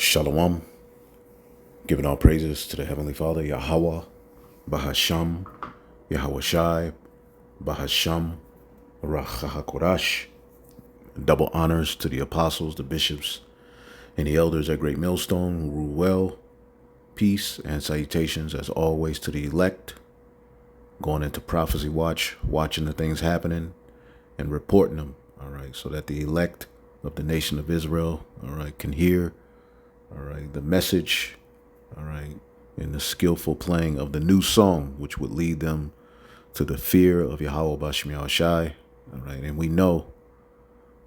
Shalom, giving all praises to the Heavenly Father, Yahweh, Bahasham, Yahweh Shai, Bahasham, Rachahakorash. Double honors to the apostles, the bishops, and the elders at Great Millstone who rule well. Peace and salutations as always to the elect. Going into prophecy watch, watching the things happening and reporting them, all right, so that the elect of the nation of Israel, all right, can hear, all right, the message, all right, in the skillful playing of the new song, which would lead them to the fear of Yahweh Bashim Shai, all right, and we know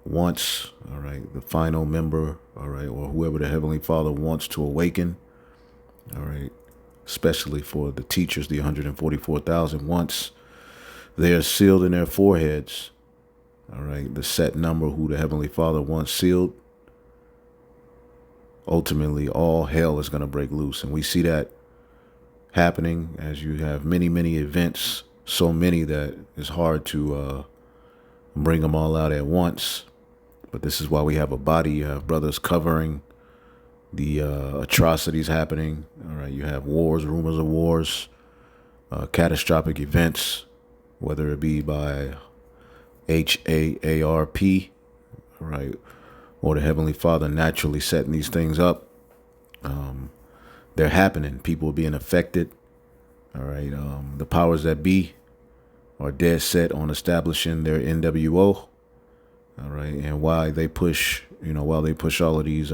once, all right, the final member, all right, or whoever the Heavenly Father wants to awaken, all right, especially for the teachers, the 144,000, once they are sealed in their foreheads, all right, the set number who the Heavenly Father wants sealed, ultimately all hell is going to break loose. And we see that happening as you have many, many events, so many that it's hard to bring them all out at once. But this is why we have a body. You have brothers covering the atrocities happening. All right, you have wars, rumors of wars, catastrophic events, whether it be by HAARP, all right, or the Heavenly Father naturally setting these things up. They're happening. People are being affected. All right, the powers that be are dead set on establishing their NWO. All right, and while they push all of these,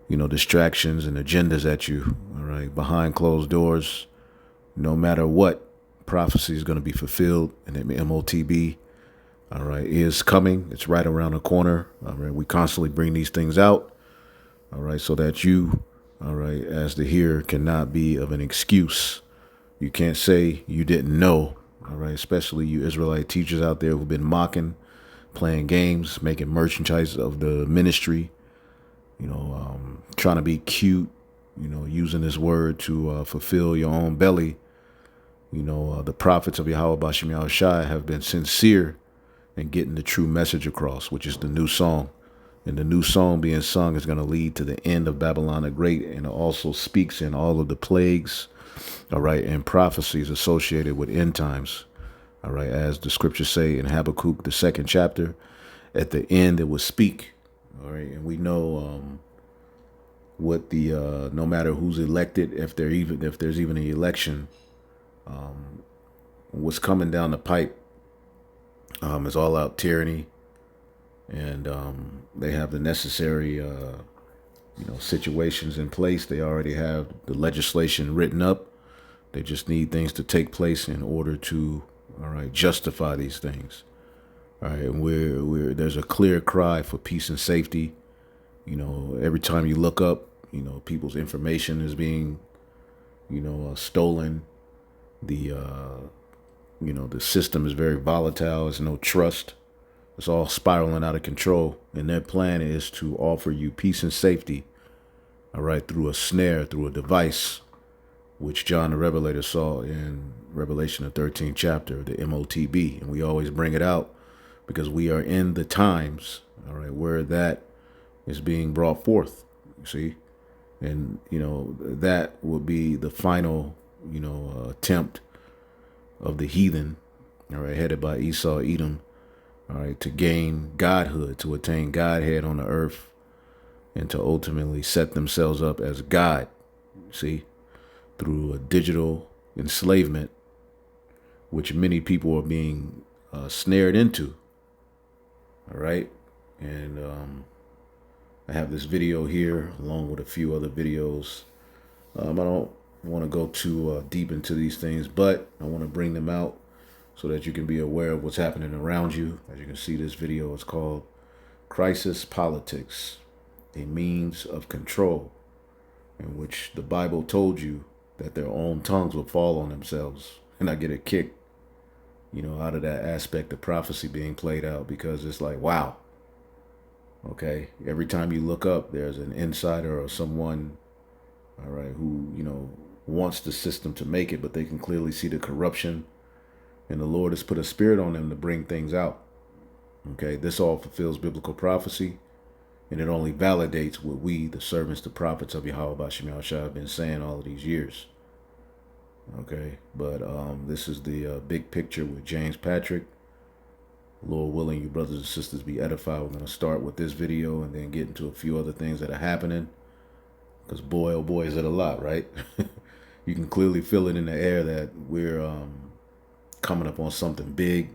distractions and agendas at you, all right, behind closed doors, no matter what, prophecy is going to be fulfilled, and the MOTB, all right, is coming. It's right around the corner. All right, we constantly bring these things out, all right, so that you, all right, as the hearer, cannot be of an excuse. You can't say you didn't know, all right, especially you Israelite teachers out there who've been mocking, playing games, making merchandise of the ministry, trying to be cute, using this word to fulfill your own belly. The prophets of Yahweh Bashim Shai have been sincere in getting the true message across, which is the new song. And the new song being sung is going to lead to the end of Babylon the Great, and it also speaks in all of the plagues, all right, and prophecies associated with end times. All right, as the scriptures say in Habakkuk, the 2nd chapter, at the end it will speak. All right, and we know what the no matter who's elected, if there's even an election, what's coming down the pipe is all out tyranny, and they have the necessary situations in place. They already have the legislation written up. They just need things to take place in order to, all right, justify these things. All right, and there's a clear cry for peace and safety. Every time you look up, people's information is being, stolen. The system is very volatile. There's no trust. It's all spiraling out of control. And their plan is to offer you peace and safety, all right, through a snare, through a device, which John the Revelator saw in Revelation, the 13th chapter, the MOTB. And we always bring it out because we are in the times, all right, where that is being brought forth, you see. And, that would be the final, attempt of the heathen, all right, headed by Esau, Edom, all right, to gain godhood, to attain Godhead on the earth, and to ultimately set themselves up as God, see, through a digital enslavement, which many people are being snared into, all right. And I have this video here along with a few other videos. I don't want to go too deep into these things, but I want to bring them out so that you can be aware of what's happening around you. As you can see, this video is called Crisis Politics, a Means of Control, in which the Bible told you that their own tongues will fall on themselves. And I get a kick, out of that aspect of prophecy being played out, because it's like, wow. Okay, every time you look up, there's an insider or someone, all right, who, wants the system to make it, but they can clearly see the corruption. And the Lord has put a spirit on them to bring things out. Okay, this all fulfills biblical prophecy. And it only validates what we, the servants, the prophets of Yahweh Bashim Yahushua, have been saying all of these years. Okay, but this is the big picture with James Patrick. Lord willing, you brothers and sisters be edified. We're going to start with this video and then get into a few other things that are happening. Because boy, oh boy, is it a lot, right? You can clearly feel it in the air that we're coming up on something big.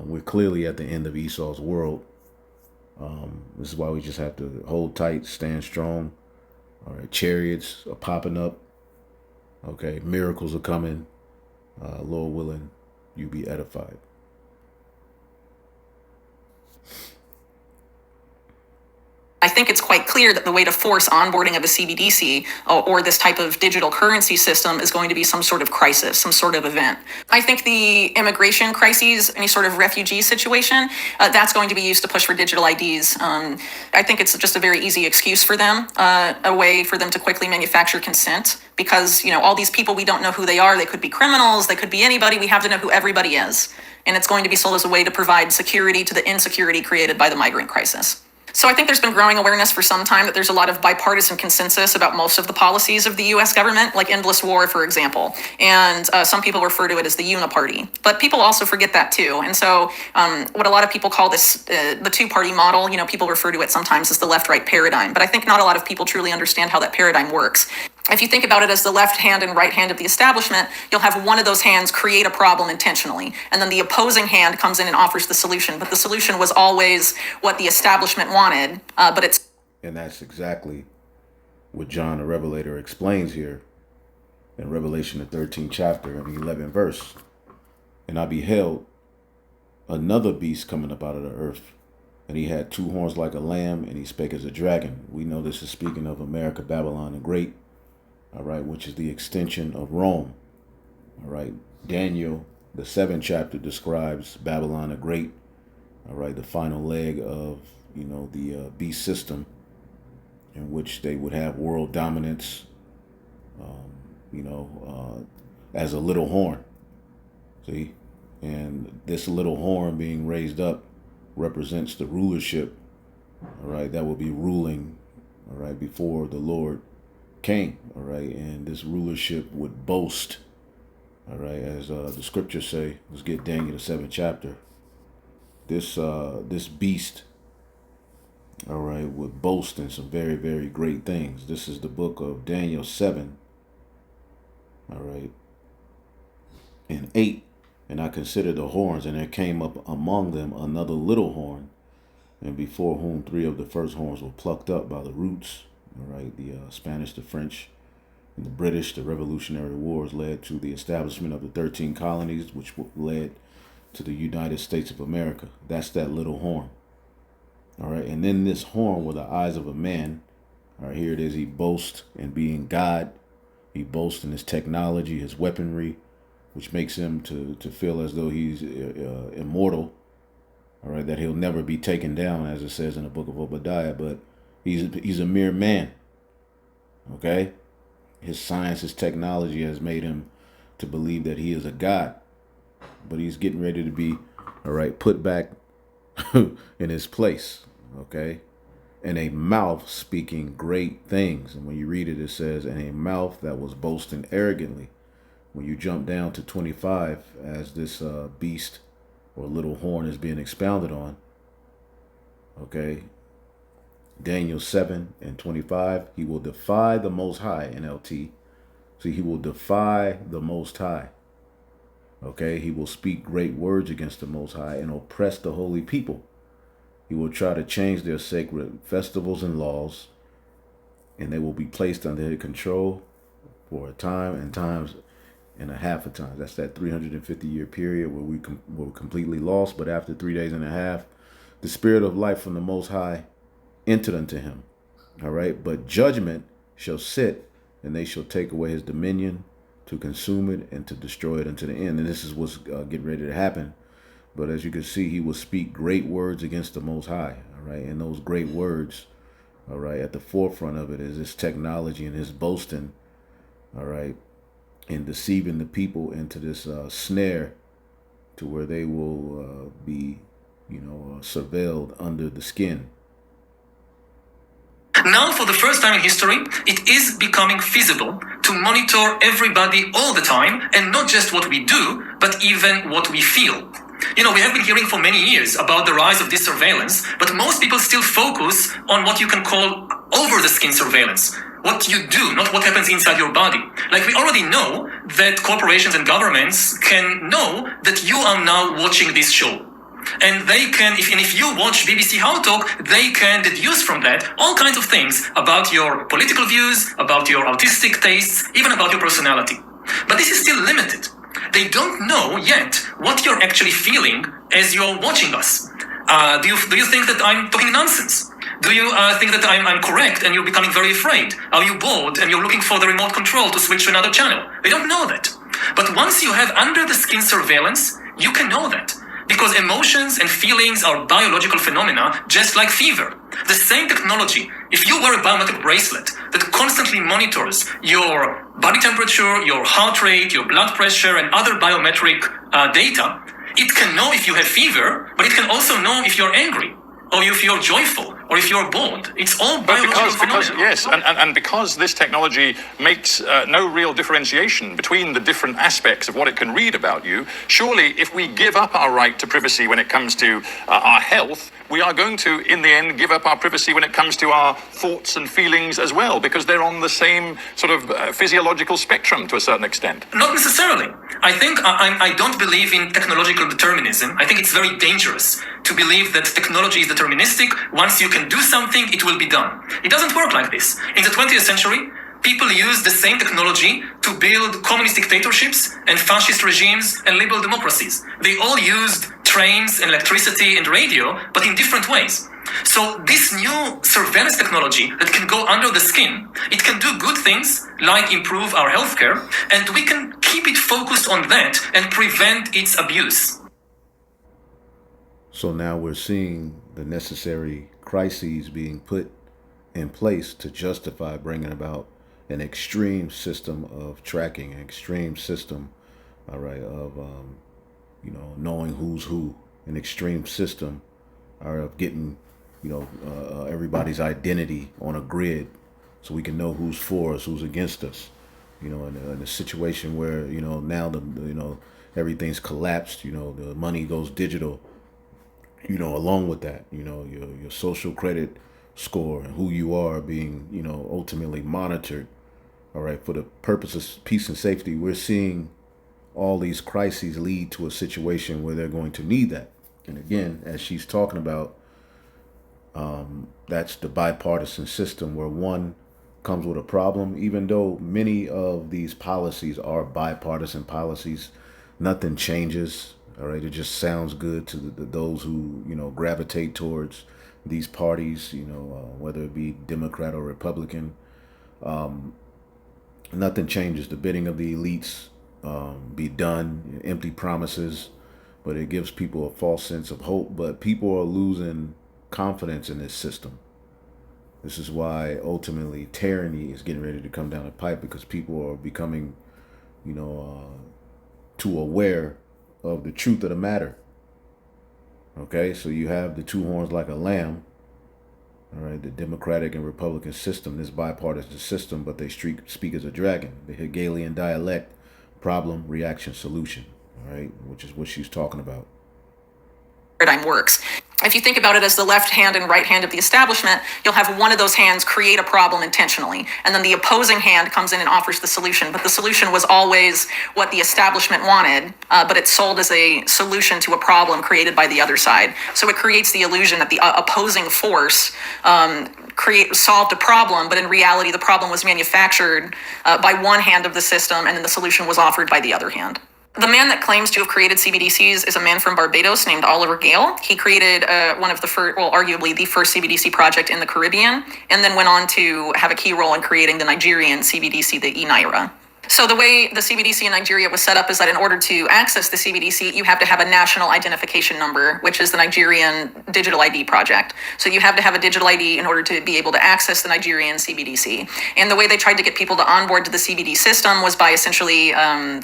We're clearly at the end of Esau's world. This is why we just have to hold tight, stand strong. All right, chariots are popping up. Okay, miracles are coming. Lord willing, you be edified. I think it's quite clear that the way to force onboarding of a CBDC or this type of digital currency system is going to be some sort of crisis, some sort of event. I think the immigration crises, any sort of refugee situation, that's going to be used to push for digital IDs. I think it's just a very easy excuse for them, a way for them to quickly manufacture consent, because, you know, all these people, we don't know who they are. They could be criminals. They could be anybody. We have to know who everybody is. And it's going to be sold as a way to provide security to the insecurity created by the migrant crisis. So I think there's been growing awareness for some time that there's a lot of bipartisan consensus about most of the policies of the U.S. government, like endless war, for example. And some people refer to it as the uniparty. But people also forget that too. And so what a lot of people call this the two-party model, you know, people refer to it sometimes as the left-right paradigm. But I think not a lot of people truly understand how that paradigm works. If you think about it as the left hand and right hand of the establishment, you'll have one of those hands create a problem intentionally, and then the opposing hand comes in and offers the solution. But the solution was always what the establishment wanted, but it's... And that's exactly what John the Revelator explains here in Revelation, the 13th chapter and the 11th verse. And I beheld another beast coming up out of the earth, and he had two horns like a lamb, and he spake as a dragon. We know this is speaking of America, Babylon the Great, all right, which is the extension of Rome. All right, Daniel, the 7th chapter, describes Babylon the Great, all right, the final leg of, you know, the beast system, in which they would have world dominance, as a little horn. See? And this little horn being raised up represents the rulership, all right, that will be ruling, all right, before the Lord came, all right, and this rulership would boast, all right, as the scriptures say. Let's get Daniel the 7th chapter. This beast, all right, would boast in some very, very great things. This is the book of Daniel 7, all right, and 8. And I considered the horns, and there came up among them another little horn, and before whom 3 of the first horns were plucked up by the roots. All right, the Spanish, the French, and the British. The Revolutionary Wars led to the establishment of the 13 colonies, which led to the United States of America. That's that little horn. All right, and then this horn were the eyes of a man. All right, here it is. He boasts in being God. He boasts in his technology, his weaponry, which makes him to feel as though he's immortal. All right, that he'll never be taken down, as it says in the book of Obadiah. But he's a mere man. Okay, his science, his technology has made him to believe that he is a god, but he's getting ready to be, all right, put back in his place. Okay, and a mouth speaking great things. And when you read it, it says, and a mouth that was boasting arrogantly. When you jump down to 25, as this beast or little horn is being expounded on, okay, Daniel 7 and 25, he will defy the Most High, NLT. See, he will defy the Most High. Okay, he will speak great words against the Most High and oppress the holy people. He will try to change their sacred festivals and laws, and they will be placed under his control for a time and times and a half a time. That's that 350-year period where we were completely lost, but after 3 days and a half, the spirit of life from the Most High entered unto him. All right, but judgment shall sit, and they shall take away his dominion to consume it and to destroy it unto the end. And this is what's getting ready to happen. But as you can see, he will speak great words against the Most High. All right, and those great words, all right, at the forefront of it is his technology and his boasting, all right, and deceiving the people into this snare to where they will be, surveilled under the skin. Now, for the first time in history, it is becoming feasible to monitor everybody all the time, and not just what we do, but even what we feel. We have been hearing for many years about the rise of this surveillance, but most people still focus on what you can call over-the-skin surveillance. What you do, not what happens inside your body. Like, we already know that corporations and governments can know that you are now watching this show. And they can, if you watch BBC How Talk, they can deduce from that all kinds of things about your political views, about your artistic tastes, even about your personality. But this is still limited. They don't know yet what you're actually feeling as you're watching us. Do you think that I'm talking nonsense? Do you think that I'm correct and you're becoming very afraid? Are you bored and you're looking for the remote control to switch to another channel? They don't know that. But once you have under the skin surveillance, you can know that. Because emotions and feelings are biological phenomena, just like fever. The same technology, if you wear a biometric bracelet that constantly monitors your body temperature, your heart rate, your blood pressure, and other biometric data, it can know if you have fever, but it can also know if you're angry, or if you're joyful, or if you're bored. It's all biological phenomena. Yes, and because this technology makes no real differentiation between the different aspects of what it can read about you, surely if we give up our right to privacy when it comes to our health, we are going to, in the end, give up our privacy when it comes to our thoughts and feelings as well, because they're on the same sort of physiological spectrum to a certain extent. Not necessarily. I think I don't believe in technological determinism. I think it's very dangerous to believe that technology is deterministic. Once you can do something, it will be done. It doesn't work like this. In the 20th century, people used the same technology to build communist dictatorships and fascist regimes and liberal democracies. They all used trains and electricity and radio, but in different ways. So this new surveillance technology that can go under the skin, it can do good things like improve our healthcare, and we can keep it focused on that and prevent its abuse. So now we're seeing the necessary crises being put in place to justify bringing about an extreme system of tracking, an extreme system, all right, of knowing who's who, an extreme system, of getting everybody's identity on a grid, so we can know who's for us, who's against us. In a situation where now everything's collapsed. The money goes digital. Along with that, your social credit score and who you are being ultimately monitored. All right, for the purpose of peace and safety, we're seeing all these crises lead to a situation where they're going to need that. And again, as she's talking about, that's the bipartisan system where one comes with a problem. Even though many of these policies are bipartisan policies, nothing changes. All right, it just sounds good to those who gravitate towards these parties. Whether it be Democrat or Republican, nothing changes. The bidding of the elites be done. Empty promises, but it gives people a false sense of hope. But people are losing confidence in this system. This is why ultimately tyranny is getting ready to come down the pipe, because people are becoming, too aware of the truth of the matter. Okay, so you have the two horns like a lamb. All right, the Democratic and Republican system, this bipartisan system, but they speak as a dragon. The Hegelian dialect, problem, reaction, solution. All right, which is what she's talking about. Paradigm works. If you think about it as the left hand and right hand of the establishment, you'll have one of those hands create a problem intentionally, and then the opposing hand comes in and offers the solution. But the solution was always what the establishment wanted, but it's sold as a solution to a problem created by the other side. So it creates the illusion that the opposing force solved a problem, but in reality, the problem was manufactured by one hand of the system, and then the solution was offered by the other hand. The man that claims to have created CBDCs is a man from Barbados named Oliver Gale. He created one of the first, arguably the first CBDC project in the Caribbean, and then went on to have a key role in creating the Nigerian CBDC, the e-Naira. So the way the CBDC in Nigeria was set up is that in order to access the CBDC, you have to have a national identification number, which is the Nigerian digital ID project. So you have to have a digital ID in order to be able to access the Nigerian CBDC. And the way they tried to get people to onboard to the CBD system was by essentially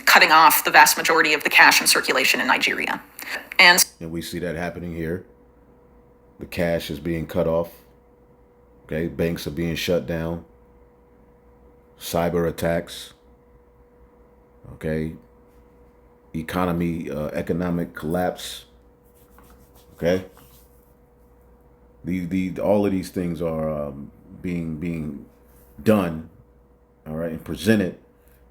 cutting off the vast majority of the cash in circulation in Nigeria. And we see that happening here. The cash is being cut off. Okay, banks are being shut down, cyber attacks, okay, economic collapse, okay. All of these things are being done, all right, and presented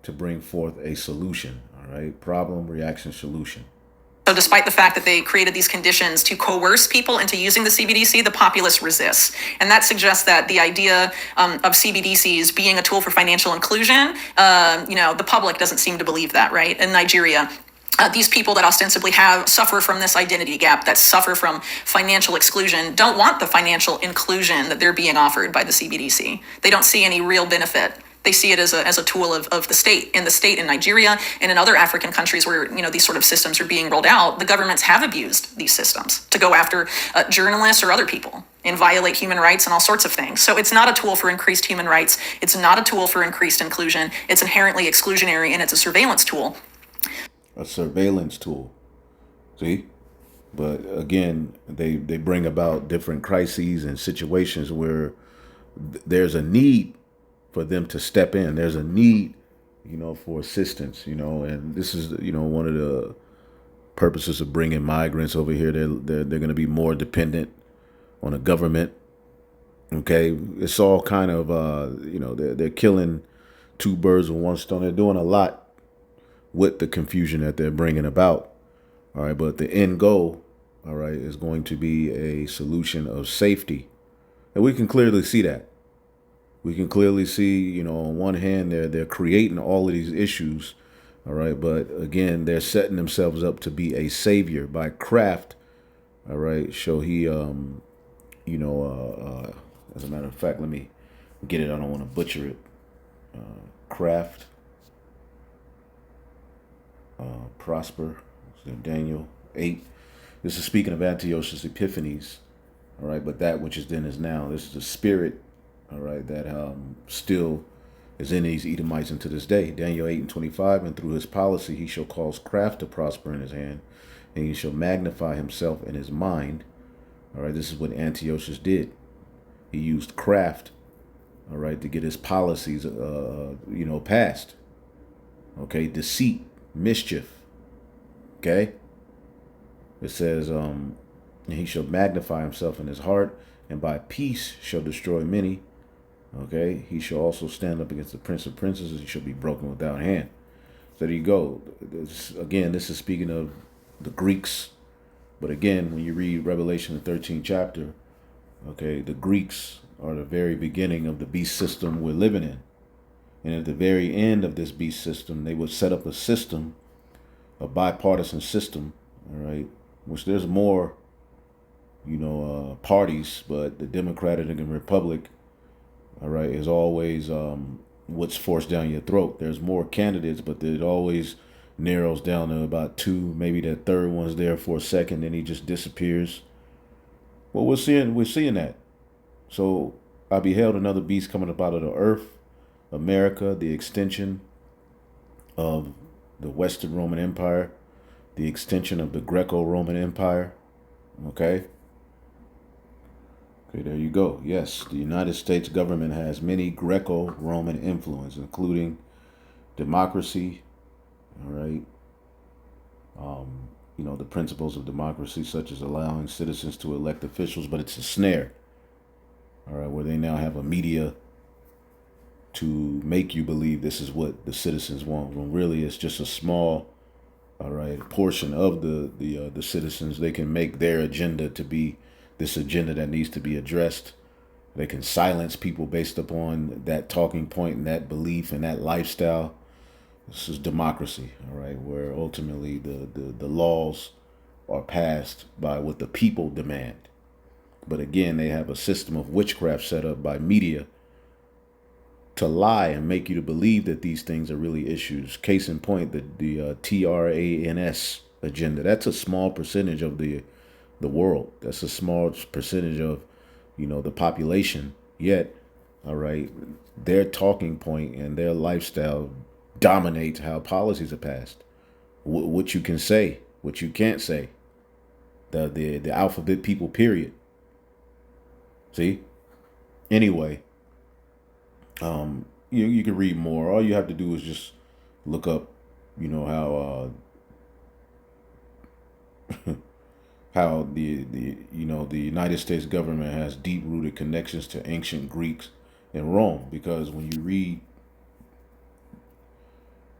to bring forth a solution, all right, problem, reaction, solution. So despite the fact that they created these conditions to coerce people into using the CBDC, the populace resists. And that suggests that the idea of CBDCs being a tool for financial inclusion, the public doesn't seem to believe that, right? In Nigeria, these people that ostensibly suffer from this identity gap, that suffer from financial exclusion, don't want the financial inclusion that they're being offered by the CBDC. They don't see any real benefit. They see it as a tool of the state. In the state in Nigeria and in other African countries where these sort of systems are being rolled out, the governments have abused these systems to go after journalists or other people and violate human rights and all sorts of things. So it's not a tool for increased human rights. It's not a tool for increased inclusion. It's inherently exclusionary, and it's a surveillance tool. A surveillance tool. See? But again, they bring about different crises and situations where there's a need for them to step in. There's a need, for assistance, and this is, one of the purposes of bringing migrants over here. They're going to be more dependent on a government. Okay. It's all kind of, they're killing two birds with one stone. They're doing a lot with the confusion that they're bringing about. All right. But the end goal, all right, is going to be a solution of safety. And we can clearly see that. We can clearly see, on one hand, they're creating all of these issues, all right, but again, they're setting themselves up to be a savior by Kraft, all right. So he, as a matter of fact, let me get it. I don't want to butcher it. Kraft, prosper, Daniel 8. This is speaking of Antiochus Epiphanes, all right, but that which is then is now. This is the spirit, all right, that still is in these Edomites unto this day. Daniel 8:25, and through his policy he shall cause craft to prosper in his hand, and he shall magnify himself in his mind. All right, this is what Antiochus did. He used craft, all right, to get his policies, passed. Okay, deceit, mischief. Okay, it says, and he shall magnify himself in his heart, and by peace shall destroy many. Okay, he shall also stand up against the prince of princes, and he shall be broken without hand. So there you go. This is speaking of the Greeks. But again, when you read Revelation, the 13th chapter, okay, the Greeks are the very beginning of the beast system we're living in. And at the very end of this beast system, they would set up a system, a bipartisan system, all right, which there's more, parties, but the Democratic and Republic, all right, is always what's forced down your throat. There's more candidates, but it always narrows down to about two. Maybe that third one's there for a second, then he just disappears. Well, we're seeing that. So I beheld another beast coming up out of the earth, America, the extension of the Western Roman Empire, the extension of the Greco-Roman Empire. Okay, there you go. Yes, the United States government has many Greco-Roman influence, including democracy, all right, the principles of democracy, such as allowing citizens to elect officials, but it's a snare, all right, where they now have a media to make you believe this is what the citizens want, when really it's just a small, all right, portion of the citizens. They can make their agenda to be this agenda that needs to be addressed. They can silence people based upon that talking point and that belief and that lifestyle. This is democracy, all right, where ultimately the laws are passed by what the people demand. But again, they have a system of witchcraft set up by media to lie and make you to believe that these things are really issues. Case in point, the TRANS agenda. That's a small percentage of the world. That's a small percentage of, the population. Yet, all right, their talking point and their lifestyle dominates how policies are passed. What you can say, what you can't say. The alphabet people, period. See? Anyway, you can read more. All you have to do is just look up, how the United States government has deep rooted connections to ancient Greeks and Rome. Because when you read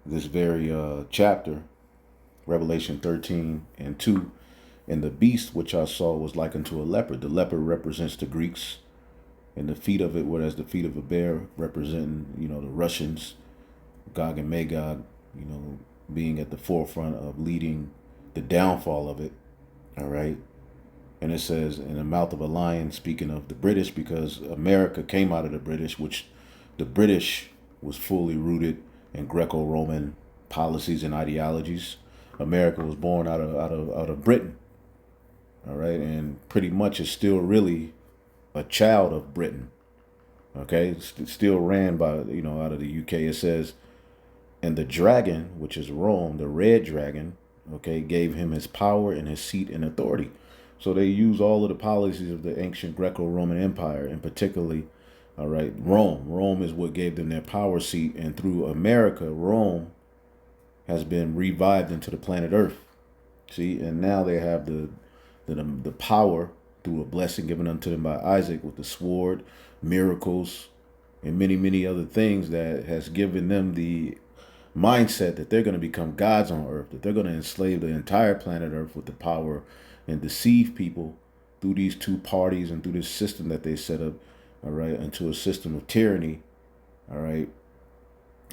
this very chapter, Revelation 13:2, and the beast which I saw was like unto a leopard. The leopard represents the Greeks, and the feet of it were as the feet of a bear, representing the Russians, Gog and Magog, being at the forefront of leading the downfall of it. All right. And it says, in the mouth of a lion, speaking of the British, because America came out of the British, which the British was fully rooted in Greco-Roman policies and ideologies. America was born out of Britain. All right. And pretty much is still really a child of Britain. Okay. It's still ran by, out of the UK. It says, and the dragon, which is Rome, the red dragon, okay, gave him his power and his seat and authority. So they use all of the policies of the ancient Greco-Roman Empire, and particularly, all right, Rome. Rome is what gave them their power seat, and through America, Rome has been revived into the planet Earth. See, and now they have the power through a blessing given unto them by Isaac with the sword, miracles, and many, many other things that has given them the mindset that they're going to become gods on earth, that they're going to enslave the entire planet Earth with the power and deceive people through these two parties and through this system that they set up, all right, into a system of tyranny, all right.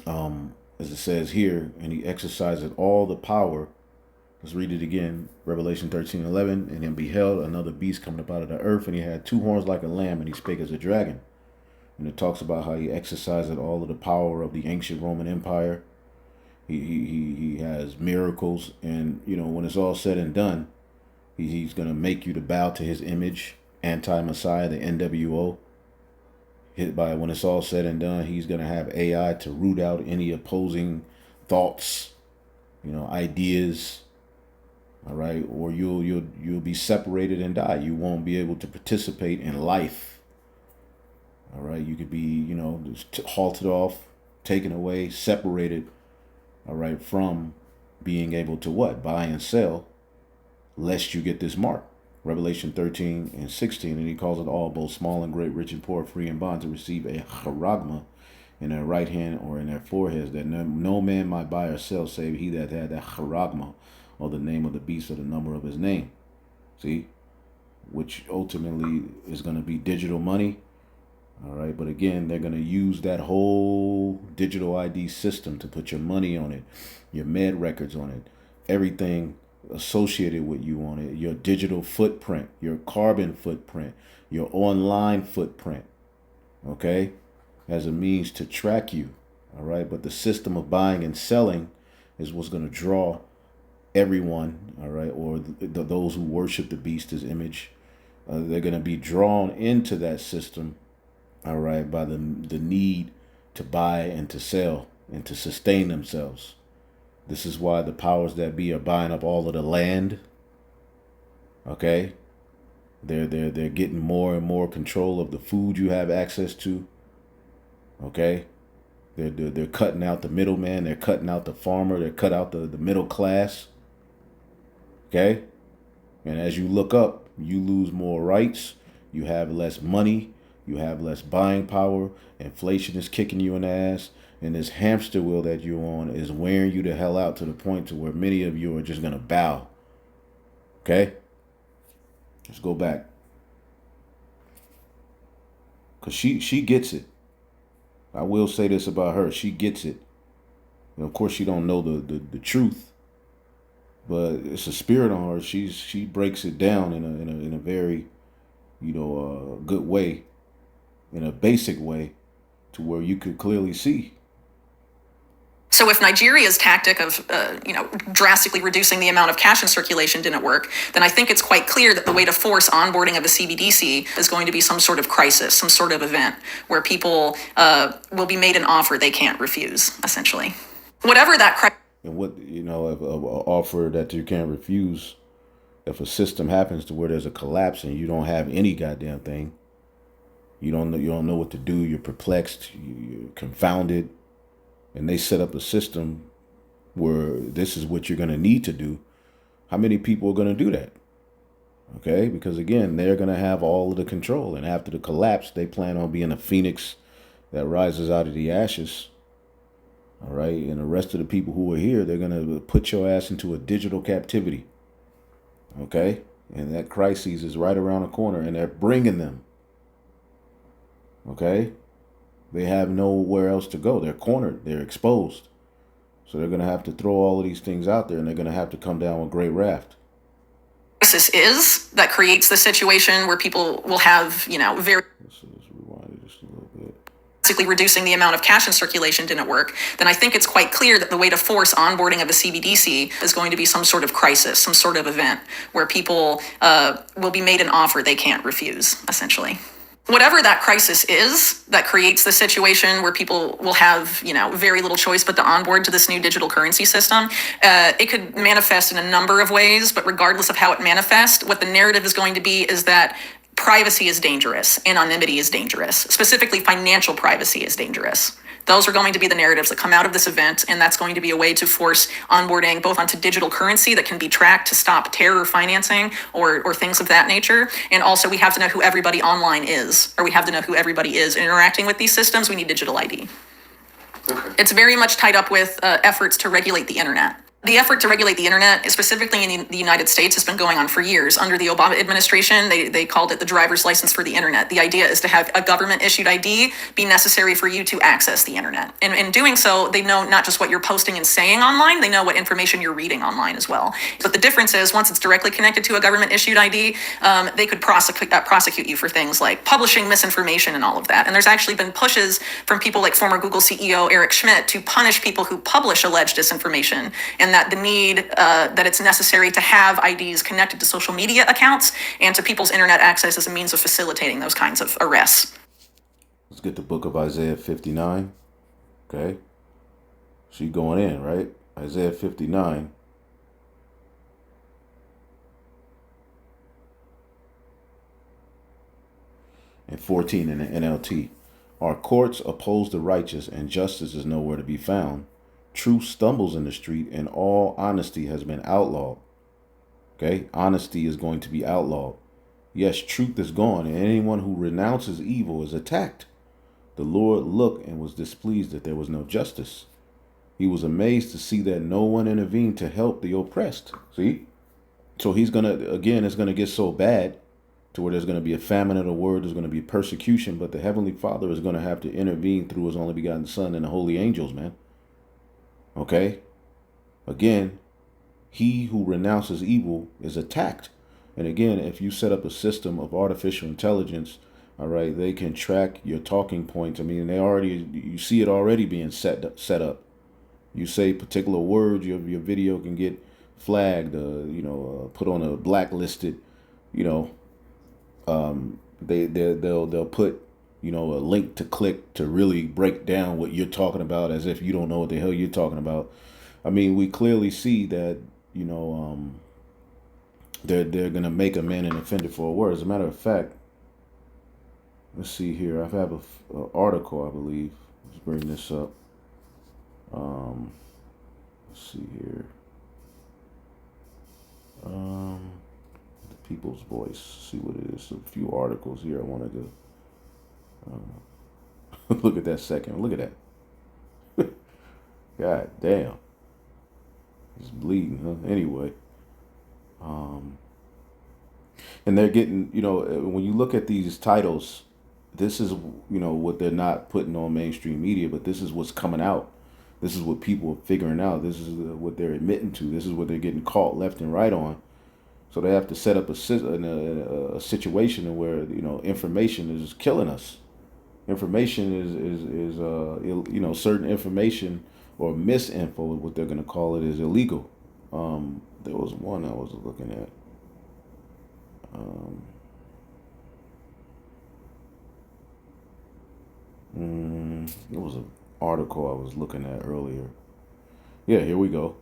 As it says here, and he exercises all the power. Let's read it again. Revelation 13:11. And then beheld another beast coming up out of the earth, and he had two horns like a lamb, and he spake as a dragon. And it talks about how he exercised all of the power of the ancient Roman Empire. He has miracles, and when it's all said and done, he's gonna make you to bow to his image, anti-Messiah, the NWO. When it's all said and done, he's gonna have AI to root out any opposing thoughts, ideas. All right, or you'll be separated and die. You won't be able to participate in life. All right, you could be halted off, taken away, separated. All right, from being able to what? Buy and sell, lest you get this mark. Revelation 13:16, and he calls it all, both small and great, rich and poor, free and bond, to receive a charagma in their right hand or in their foreheads, that no man might buy or sell save he that had that charagma, or the name of the beast or the number of his name. See, which ultimately is going to be digital money. All right, but again, they're going to use that whole digital ID system to put your money on it, your med records on it, everything associated with you on it, your digital footprint, your carbon footprint, your online footprint, okay, as a means to track you. All right, but the system of buying and selling is what's going to draw everyone, all right, or those who worship the beast, his image. They're going to be drawn into that system, all right, by the need to buy and to sell and to sustain themselves. This is why the powers that be are buying up all of the land. Okay, they're getting more and more control of the food you have access to. Okay, they're cutting out the middleman. They're cutting out the farmer. They're cut out the middle class. Okay, and as you look up, you lose more rights. You have less money. You have less buying power. Inflation is kicking you in the ass. And this hamster wheel that you're on is wearing you the hell out to the point to where many of you are just going to bow. Okay? Let's go back. Because she gets it. I will say this about her. She gets it. And of course, she don't know the truth. But it's a spirit on her. She breaks it down in a very, good way. In a basic way. To where you could clearly see. So if Nigeria's tactic of, drastically reducing the amount of cash in circulation didn't work, then I think it's quite clear that the way to force onboarding of a CBDC is going to be some sort of crisis, some sort of event where people will be made an offer they can't refuse, essentially. Whatever that crisis. And what, if an offer that you can't refuse, if a system happens to where there's a collapse and you don't have any goddamn thing, You don't know what to do. You're perplexed. You're confounded. And they set up a system where this is what you're going to need to do. How many people are going to do that? Okay, because again, they're going to have all of the control. And after the collapse, they plan on being a phoenix that rises out of the ashes. All right. And the rest of the people who are here, they're going to put your ass into a digital captivity. Okay. And that crisis is right around the corner, and they're bringing them. Okay. They have nowhere else to go. They're cornered. They're exposed. So they're going to have to throw all of these things out there, and they're going to have to come down with great raft. Crisis is that creates the situation where people will have, very Let's rewind it just a little bit. basically reducing the amount of cash in circulation didn't work, then I think it's quite clear that the way to force onboarding of a CBDC is going to be some sort of crisis, some sort of event where people will be made an offer they can't refuse, essentially. Whatever that crisis is that creates the situation where people will have, very little choice but to onboard to this new digital currency system, it could manifest in a number of ways, but regardless of how it manifests, what the narrative is going to be is that privacy is dangerous, anonymity is dangerous, specifically financial privacy is dangerous. Those are going to be the narratives that come out of this event, and that's going to be a way to force onboarding both onto digital currency that can be tracked to stop terror financing or things of that nature. And also we have to know who everybody online is, or we have to know who everybody is interacting with these systems. We need digital ID. Okay. It's very much tied up with efforts to regulate the internet. The effort to regulate the internet, specifically in the United States, has been going on for years. Under the Obama administration, they called it the driver's license for the internet. The idea is to have a government-issued ID be necessary for you to access the internet. And in doing so, they know not just what you're posting and saying online, they know what information you're reading online as well. But the difference is, once it's directly connected to a government-issued ID, they could prosecute you for things like publishing misinformation and all of that. And there's actually been pushes from people like former Google CEO Eric Schmidt to punish people who publish alleged disinformation, and that the need, that it's necessary to have IDs connected to social media accounts and to people's internet access as a means of facilitating those kinds of arrests. Let's get the book of Isaiah 59. Okay. She going in, right? Isaiah 59. And 14 in the NLT. Our courts oppose the righteous, and justice is nowhere to be found. Truth stumbles in the street, and all honesty has been outlawed. Okay? Honesty is going to be outlawed. Yes, truth is gone, and anyone who renounces evil is attacked. The Lord looked and was displeased that there was no justice. He was amazed to see that no one intervened to help the oppressed. See? So he's going to, again, it's going to get so bad to where there's going to be a famine of the word, there's going to be persecution, but the Heavenly Father is going to have to intervene through his only begotten Son and the holy angels, man. Okay? Again, he who renounces evil is attacked. And again, if you set up a system of artificial intelligence, all right, they can track your talking points. I mean, you see it already being set up. You say particular words, your video can get flagged, put on a blacklisted, they'll put, a link to click to really break down what you're talking about as if you don't know what the hell you're talking about. I mean, we clearly see that, they're going to make a man an offender for a word. As a matter of fact, let's see here. I have an article, I believe. Let's bring this up. Let's see here. The People's Voice. See what it is. A few articles here I wanted to look at that second. Look at that. God damn. It's bleeding, huh? Anyway. And they're getting, when you look at these titles, this is, what they're not putting on mainstream media, but this is what's coming out. This is what people are figuring out. This is what they're admitting to. This is what they're getting caught left and right on. So they have to set up a situation where, information is killing us. Information is certain information or misinfo, what they're going to call it, is illegal. There was one I was looking at. It was an article I was looking at earlier. Yeah, here we go.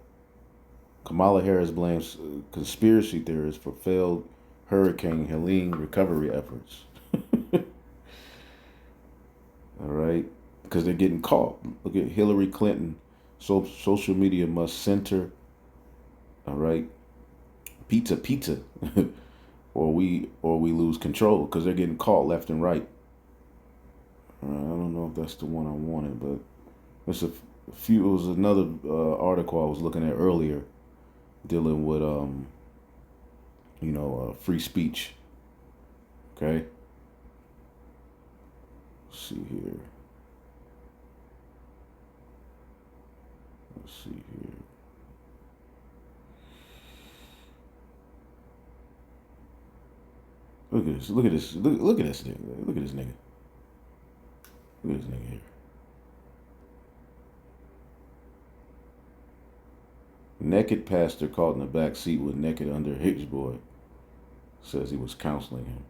Kamala Harris blames conspiracy theorists for failed Hurricane Helene recovery efforts. All right, because they're getting caught. Look at Hillary Clinton. So social media must center. All right, pizza, or we lose control because they're getting caught left and right. I don't know if that's the one I wanted, but it's a few. It was another article I was looking at earlier dealing with free speech. Okay, let's see here. Let's see here. Look at this. Look at this. Look at this nigga. Look at this nigga. Look at this nigga here. Naked pastor caught in the back seat with naked underage boy. Says he was counseling him.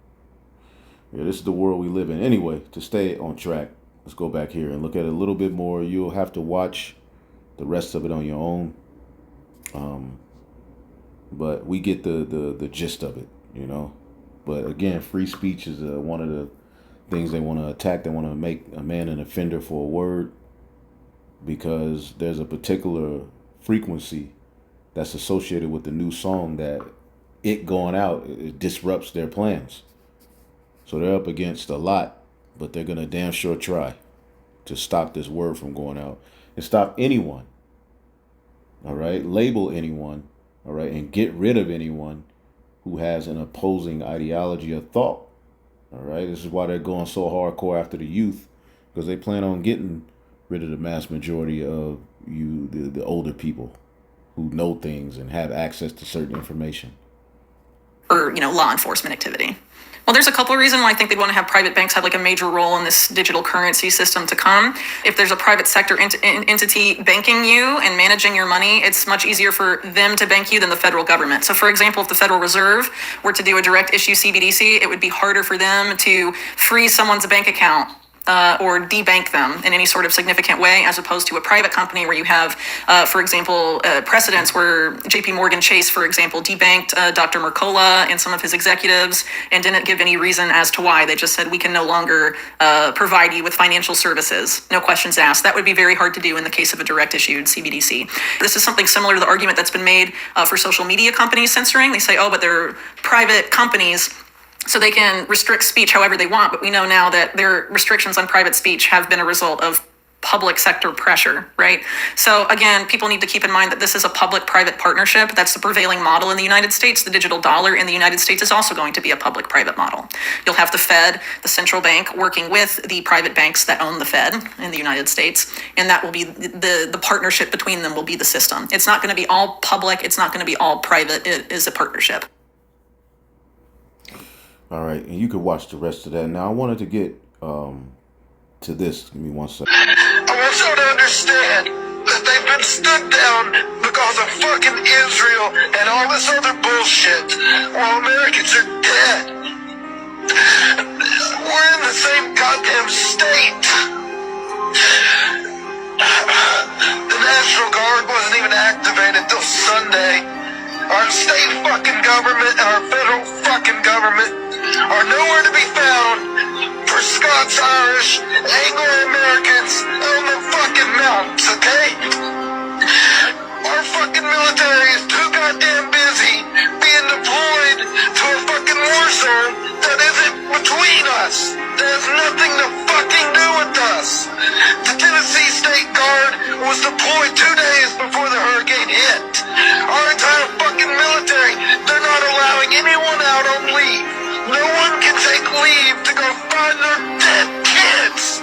Yeah, this is the world we live in. Anyway, to stay on track, let's go back here and look at it a little bit more. You'll have to watch the rest of it on your own. But we get the gist of it, you know. But again, free speech is one of the things they want to attack. They want to make a man an offender for a word because there's a particular frequency that's associated with the new song that it going out, it disrupts their plans. So they're up against a lot, but they're going to damn sure try to stop this word from going out and stop anyone. All right. Label anyone. All right. And get rid of anyone who has an opposing ideology or thought. All right. This is why they're going so hardcore after the youth, because they plan on getting rid of the mass majority of the older people who know things and have access to certain information. Or, law enforcement activity. Well, there's a couple of reasons why I think they'd want to have private banks have like a major role in this digital currency system to come. If there's a private sector entity banking you and managing your money, it's much easier for them to bank you than the federal government. So for example, if the Federal Reserve were to do a direct issue CBDC, it would be harder for them to freeze someone's bank account or debank them in any sort of significant way, as opposed to a private company where you have, for example, precedents where JP Morgan Chase, for example, debanked Dr. Mercola and some of his executives and didn't give any reason as to why. They just said, we can no longer provide you with financial services. No questions asked. That would be very hard to do in the case of a direct issued CBDC. This is something similar to the argument that's been made for social media companies censoring. They say, oh, but they're private companies, so they can restrict speech however they want, but we know now that their restrictions on private speech have been a result of public sector pressure, right? So again, people need to keep in mind that this is a public-private partnership. That's the prevailing model in the United States. The digital dollar in the United States is also going to be a public-private model. You'll have the Fed, the central bank, working with the private banks that own the Fed in the United States, and that will be the partnership between them will be the system. It's not going to be all public. It's not going to be all private. It is a partnership. All right, and you can watch the rest of that. Now, I wanted to get to this. Give me 1 second. I want y'all to understand that they've been stood down because of fucking Israel and all this other bullshit, while Americans are dead. We're in the same goddamn state. The National Guard wasn't even activated till Sunday. Our state fucking government and our federal fucking government are nowhere to be found for Scots, Irish, Anglo-Americans on the fucking mountains, okay? Our fucking military is too goddamn busy being deployed to a fucking war zone that isn't between us. That has nothing to fucking do with us. The Tennessee State Guard was deployed 2 days before the hurricane hit. Our entire fucking military, they're not allowing anyone out on leave. No one can take leave to go find their dead kids.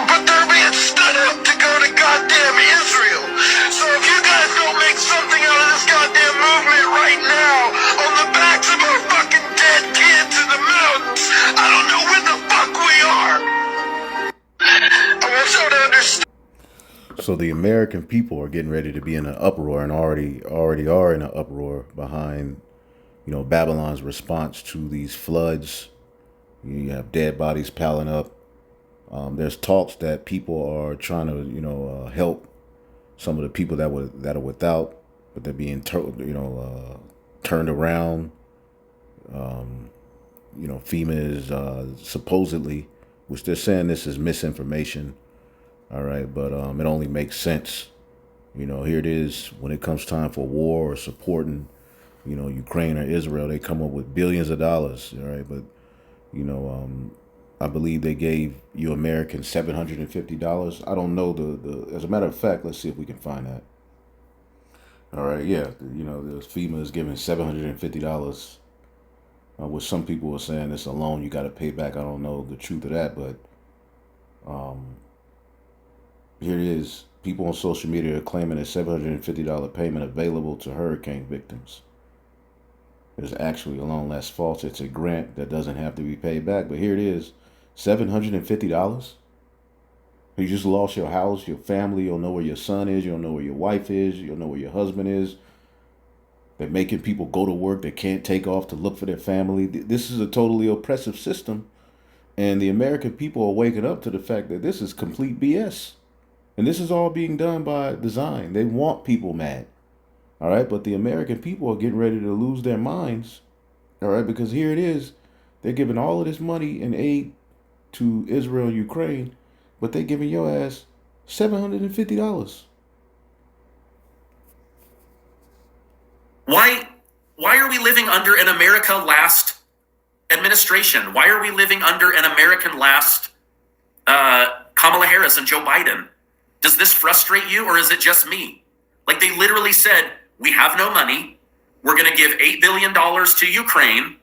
But they're being stood up to go to goddamn Israel. So if you guys don't make something out of this goddamn movement right now on the backs of our fucking dead kids in the mountains, I don't know where the fuck we are. I want y'all to understand. So the American people are getting ready to be in an uproar, and already are in an uproar behind, Babylon's response to these floods. You have dead bodies piling up. There's talks that people are trying to, help some of the people that are without, but they're being, turned around. FEMA is supposedly which they're saying this is misinformation. All right, but it only makes sense. Here it is when it comes time for war or supporting, Ukraine or Israel, they come up with billions of dollars. All right, but I believe they gave you Americans $750. I don't know the. As a matter of fact, let's see if we can find that. All right, yeah, the FEMA is giving $750, which some people are saying it's a loan you got to pay back. I don't know the truth of that, but here it is. People on social media are claiming a $750 payment available to hurricane victims. It's actually a loan that's false. It's a grant that doesn't have to be paid back. But here it is, $750. You just lost your house, your family. You don't know where your son is. You don't know where your wife is. You don't know where your husband is. They're making people go to work. They can't take off to look for their family. This is a totally oppressive system. And the American people are waking up to the fact that this is complete BS. And this is all being done by design. They want people mad. All right. But the American people are getting ready to lose their minds. All right. Because here it is. They're giving all of this money and aid to Israel, Ukraine, but they're giving your ass $750. Why are we living under an America Last administration? Why are we living under an American Last Kamala Harris and Joe Biden? Does this frustrate you, or is it just me? Like, they literally said, we have no money. We're going to give $8 billion to Ukraine.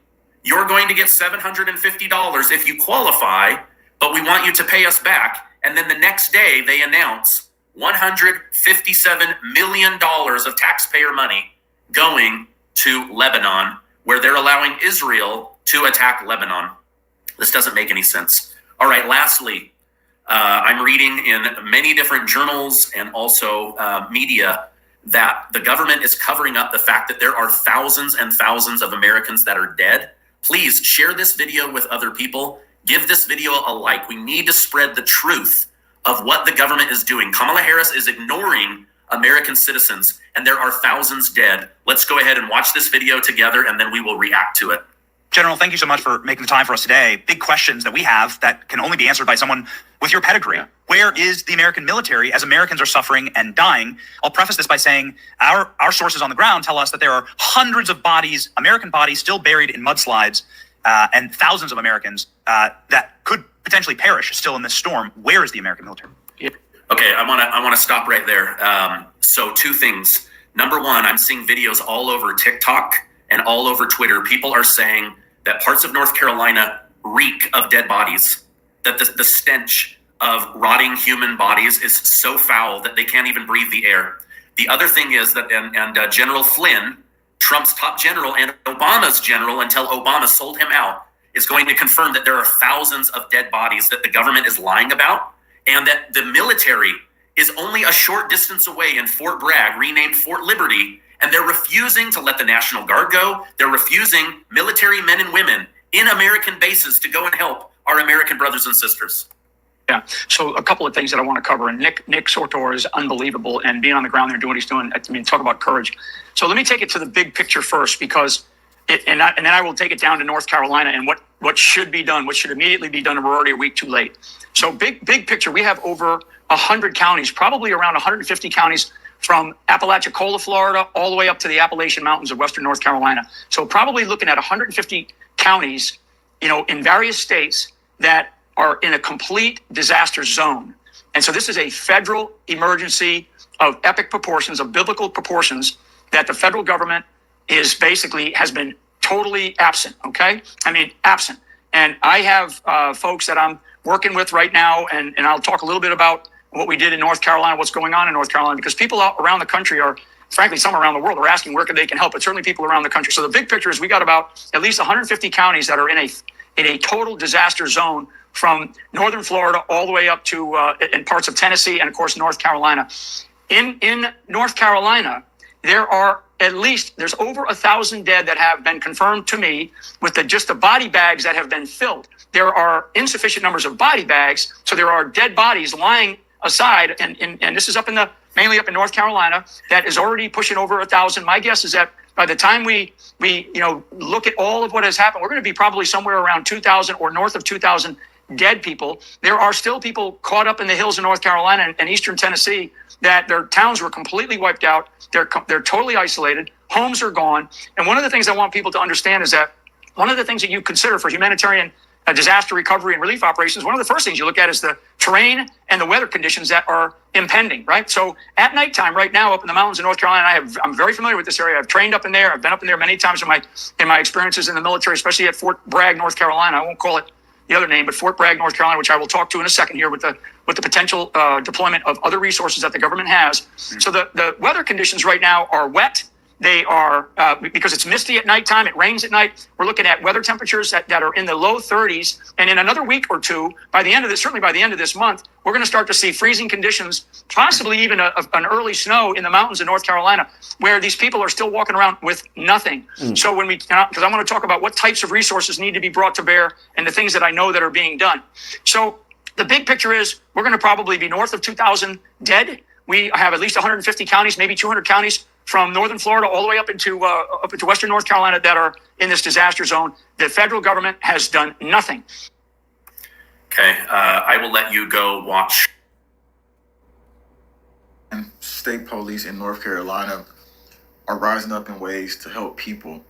You're going to get $750 if you qualify, but we want you to pay us back. And then the next day they announce $157 million of taxpayer money going to Lebanon, where they're allowing Israel to attack Lebanon. This doesn't make any sense. All right, lastly, I'm reading in many different journals and also media that the government is covering up the fact that there are thousands and thousands of Americans that are dead. Please share this video with other people. Give this video a like. We need to spread the truth of what the government is doing. Kamala Harris is ignoring American citizens, and there are thousands dead. Let's go ahead and watch this video together, and then we will react to it. General, thank you so much for making the time for us today. Big questions that we have that can only be answered by someone with your pedigree. Yeah. Where is the American military as Americans are suffering and dying? I'll preface this by saying our sources on the ground tell us that there are hundreds of bodies, American bodies, still buried in mudslides, and thousands of Americans that could potentially perish still in this storm. Where is the American military? Yeah. Okay, I want to stop right there. So two things. Number one, I'm seeing videos all over TikTok and all over Twitter. People are saying that parts of North Carolina reek of dead bodies, that the stench of rotting human bodies is so foul that they can't even breathe the air. The other thing is that, and General Flynn, Trump's top general and Obama's general until Obama sold him out, is going to confirm that there are thousands of dead bodies that the government is lying about, and that the military is only a short distance away in Fort Bragg, renamed Fort Liberty, and they're refusing to let the National Guard go. They're refusing military men and women in American bases to go and help our American brothers and sisters. Yeah. So a couple of things that I want to cover. And Nick Sortor is unbelievable, and being on the ground there doing what he's doing. I mean, talk about courage. So let me take it to the big picture first, because and then I will take it down to North Carolina and what should be done, what should immediately be done, and we're already a week too late. So big picture, we have over 100 counties, probably around 150 counties from Apalachicola, Florida, all the way up to the Appalachian Mountains of Western North Carolina. So probably looking at 150 counties, in various states that are in a complete disaster zone. And so this is a federal emergency of epic proportions, of biblical proportions, that the federal government has been totally absent, okay? I mean, absent. And I have folks that I'm working with right now, and I'll talk a little bit about what we did in North Carolina, what's going on in North Carolina, because people around the country are, frankly, some around the world are asking where they can help, but certainly people around the country. So the big picture is we got about at least 150 counties that are in a total disaster zone, from northern Florida all the way up to in parts of Tennessee and, of course, North Carolina. In North Carolina, there's over 1,000 dead that have been confirmed to me with just the body bags that have been filled. There are insufficient numbers of body bags, so there are dead bodies lying aside, and this is mainly up in North Carolina, that is already pushing over 1,000. My guess is that by the time we look at all of what has happened, we're going to be probably somewhere around 2,000 or north of 2,000 dead people, there are still people caught up in the hills of North Carolina and eastern Tennessee that their towns were completely wiped out. They're totally isolated. Homes are gone. And one of the things I want people to understand is that one of the things that you consider for humanitarian disaster recovery and relief operations, one of the first things you look at is the terrain and the weather conditions that are impending, right? So at nighttime, right now, up in the mountains of North Carolina, I'm very familiar with this area. I've trained up in there. I've been up in there many times in my experiences in the military, especially at Fort Bragg, North Carolina. I won't call it the other name, but Fort Bragg, North Carolina, which I will talk to in a second here with the potential deployment of other resources that the government has. So the weather conditions right now are wet. They are, because it's misty at nighttime, it rains at night. We're looking at weather temperatures that are in the low 30s. And in another week or two, certainly by the end of this month, we're going to start to see freezing conditions, possibly even an early snow in the mountains of North Carolina, where these people are still walking around with nothing. So because I want to talk about what types of resources need to be brought to bear and the things that I know that are being done. So the big picture is we're going to probably be north of 2,000 dead. We have at least 150 counties, maybe 200 counties from northern Florida all the way up into western North Carolina that are in this disaster zone. The federal government has done nothing. Okay, I will let you go watch. And state police in North Carolina are rising up in ways to help people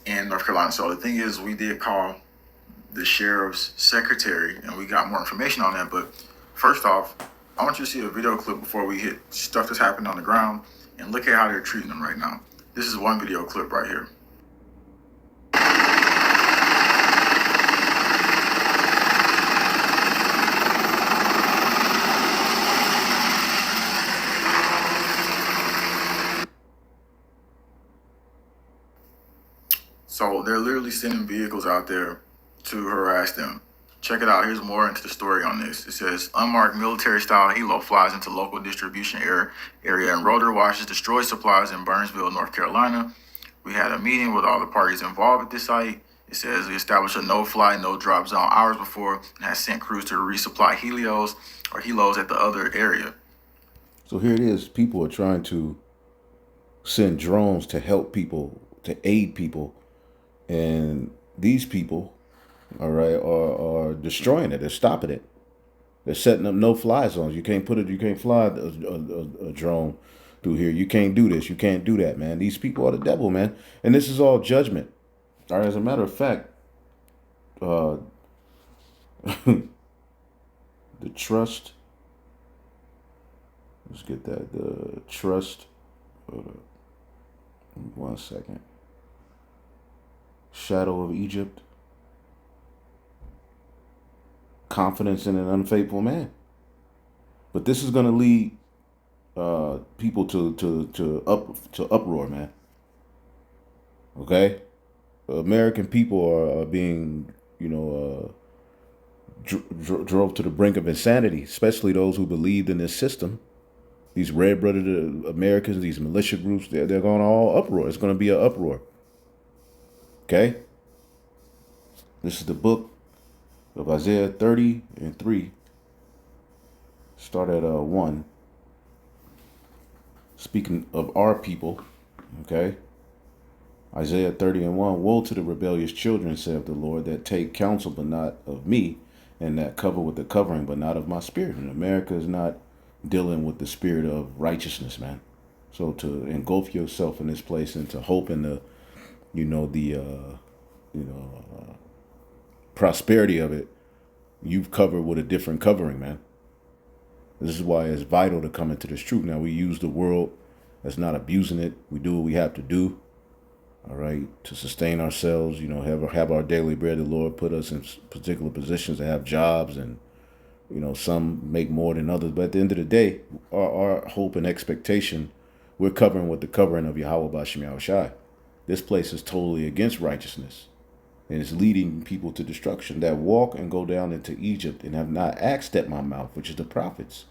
in North Carolina. So the thing is, we did call the sheriff's secretary and we got more information on that. But first off, I want you to see a video clip before we hit stuff that's happened on the ground and look at how they're treating them right now. This is one video clip right here. So they're literally sending vehicles out there to harass them. Check it out. Here's more into the story on this. It says, unmarked military-style helo flies into local distribution area and rotor washes destroys supplies in Burnsville, North Carolina. We had a meeting with all the parties involved at this site. It says we established a no-fly, no-drop zone hours before and has sent crews to resupply helos at the other area. So here it is. People are trying to send drones to help people, to aid people. And these people, all right, are destroying it. They're stopping it. They're setting up no-fly zones. You can't fly a drone through here. You can't do this. You can't do that, man. These people are the devil, man. And this is all judgment. All right, as a matter of fact, the trust. Let's get that. The trust. 1 second. Shadow of Egypt. Confidence in an unfaithful man. But this is going to lead people to uproar, man. Okay, American people are being, drove to the brink of insanity, especially those who believed in this system. These red-blooded Americans, these militia groups, they're going to all uproar. It's going to be an uproar. Okay, this is the book of Isaiah 30:3. Start at 1. Speaking of our people, okay. Isaiah 30:1. Woe to the rebellious children, saith the Lord, that take counsel but not of me, and that cover with the covering but not of my spirit. And America is not dealing with the spirit of righteousness, man. So to engulf yourself in this place and to hope in the, prosperity of it, you've covered with a different covering, man. This is why it's vital to come into this truth. Now, we use the world as not abusing it. We do what we have to do, all right, to sustain ourselves, have our daily bread. The Lord put us in particular positions to have jobs, and, some make more than others. But at the end of the day, our hope and expectation, we're covering with the covering of Yahweh B'Shem Yahushai. This place is totally against righteousness, and it's leading people to destruction that walk and go down into Egypt and have not asked at my mouth, which is the prophets.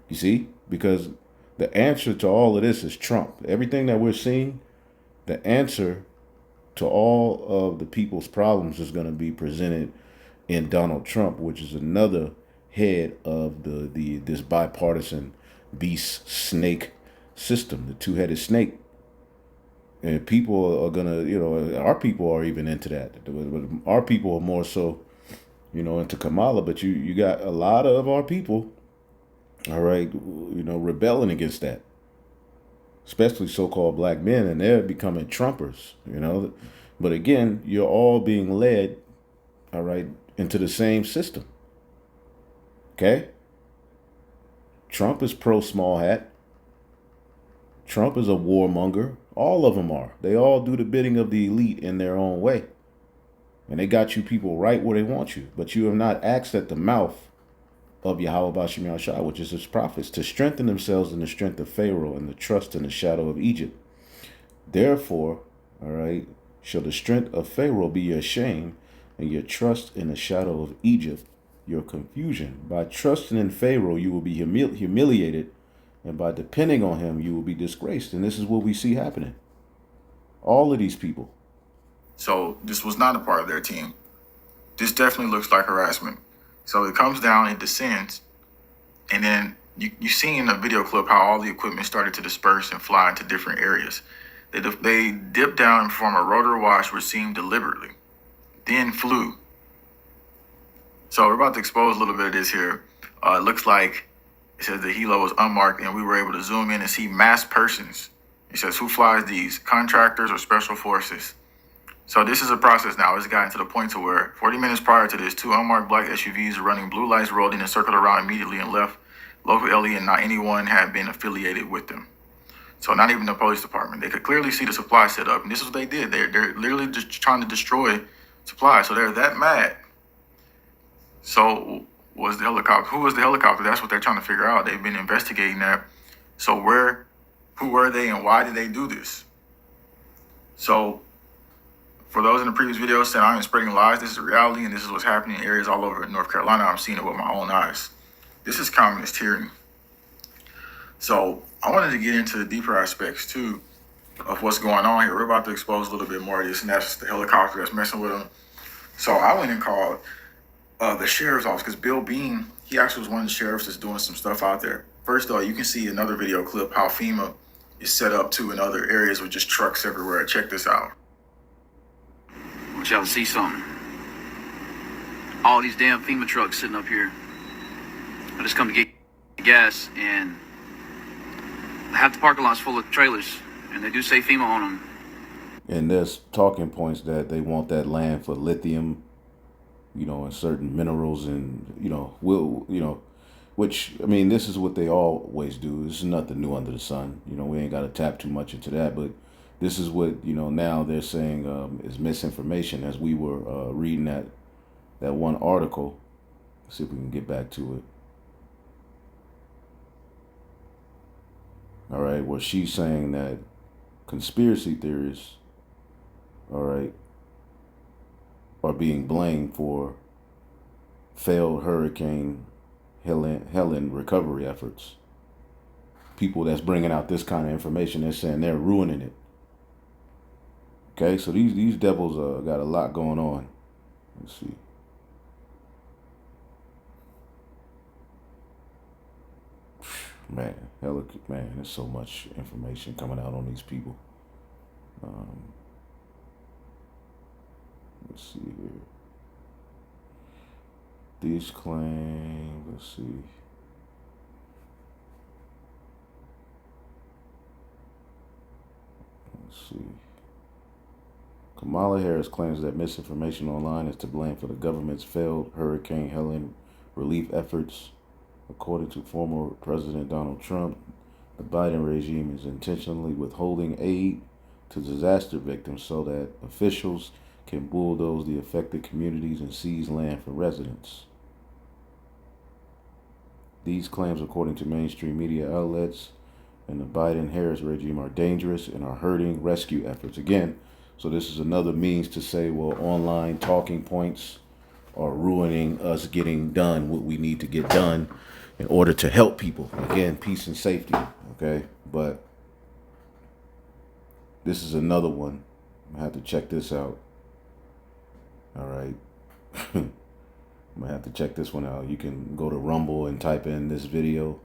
You see? Because the answer to all of this is Trump. Everything that we're seeing, the answer to all of the people's problems is going to be presented in Donald Trump, which is another head of this bipartisan beast snake system, the two-headed snake. And people are gonna, our people are even into that. Our people are more so into Kamala, but you got a lot of our people, all right, rebelling against that, especially so-called black men, and they're becoming Trumpers. But again, you're all being led, all right, into the same system. Okay? Trump is pro small hat. Trump is a warmonger. All of them are. They all do the bidding of the elite in their own way. And they got you people right where they want you. But you have not asked at the mouth of Yahweh Bashim Yahshua, which is his prophets, to strengthen themselves in the strength of Pharaoh and the trust in the shadow of Egypt. Therefore, all right, shall the strength of Pharaoh be your shame, and your trust in the shadow of Egypt your confusion. By trusting in Pharaoh, you will be humiliated, and by depending on him, you will be disgraced. And this is what we see happening. All of these people. So this was not a part of their team. This definitely looks like harassment. So it comes down, it descends, and then you see in the video clip how all the equipment started to disperse and fly into different areas. They dipped down and performed a rotor wash, which seemed deliberately, then flew. So we're about to expose a little bit of this here. It looks like it says the helo was unmarked, and we were able to zoom in and see masked persons. It says, who flies these? Contractors or special forces? So this is a process now. It's gotten to the point to where 40 minutes prior to this, 2 unmarked black SUVs running blue lights rolled in and circled around immediately and left local LE, and not anyone had been affiliated with them. So not even the police department. They could clearly see the supply set up, and this is what they did. They're literally just trying to destroy supply. So they're that mad. So who was the helicopter? That's what they're trying to figure out. They've been investigating that. So who were they and why did they do this? So for those in the previous video saying I am spreading lies, this is reality, and this is what's happening in areas all over North Carolina. I'm seeing it with my own eyes. This is communist tyranny. So I wanted to get into the deeper aspects too of what's going on here. We're about to expose a little bit more of this, and that's the helicopter that's messing with them. So I went and called the sheriff's office, because Bill Bean, he actually was one of the sheriffs that's doing some stuff out there. First of all, you can see another video clip how FEMA is set up too in other areas with just trucks everywhere. Check this out. I want y'all to see something. All these damn FEMA trucks sitting up here. I just come to get gas, and half the parking lot's full of trailers, and they do say FEMA on them. And there's talking points that they want that land for lithium, and certain minerals, and which, I mean, this is what they always do. This is nothing new under the sun. We ain't got to tap too much into that, but this is what, now they're saying is misinformation, as we were reading that one article. Let's see if we can get back to it. All right, well, she's saying that conspiracy theorists, all right, are being blamed for failed Hurricane Helen recovery efforts. People that's bringing out this kind of information, they're saying they're ruining it. Okay, so these devils got a lot going on. Let's see. Man, there's so much information coming out on these people. Let's see here. These claims, let's see. Let's see. Kamala Harris claims that misinformation online is to blame for the government's failed Hurricane Helen relief efforts. According to former President Donald Trump, the Biden regime is intentionally withholding aid to disaster victims so that officials can bulldoze the affected communities and seize land for residents. These claims, according to mainstream media outlets and the Biden-Harris regime, are dangerous and are hurting rescue efforts. Again, so this is another means to say, well, online talking points are ruining us getting done what we need to get done in order to help people. Again, peace and safety, okay? But this is another one. I have to check this out. All right. I'm going to have to check this one out. You can go to Rumble and type in this video.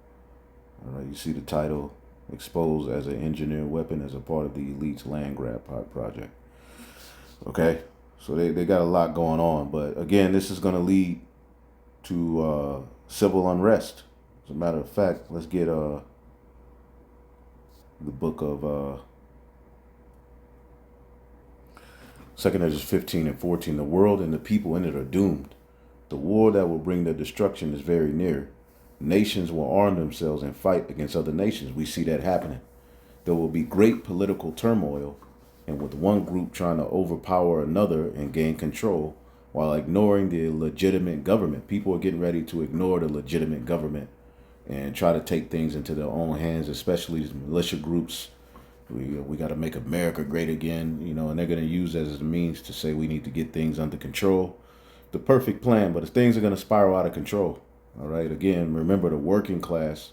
All right, you see the title, Exposed as an Engineered Weapon as a Part of the Elite's Land Grab Project. Okay, So they got a lot going on. But again, this is going to lead to civil unrest. As a matter of fact, let's get the book of 2 Ezra 15 and 14. The world and the people in it are doomed. The war that will bring their destruction is very near. Nations will arm themselves and fight against other nations. We see that happening. There will be great political turmoil, and with one group trying to overpower another and gain control while ignoring the legitimate government. People are getting ready to ignore the legitimate government and try to take things into their own hands, especially these militia groups. We got to make America great again, and they're going to use that as a means to say we need to get things under control. The perfect plan, but if things are going to spiral out of control. All right. Again, remember the working class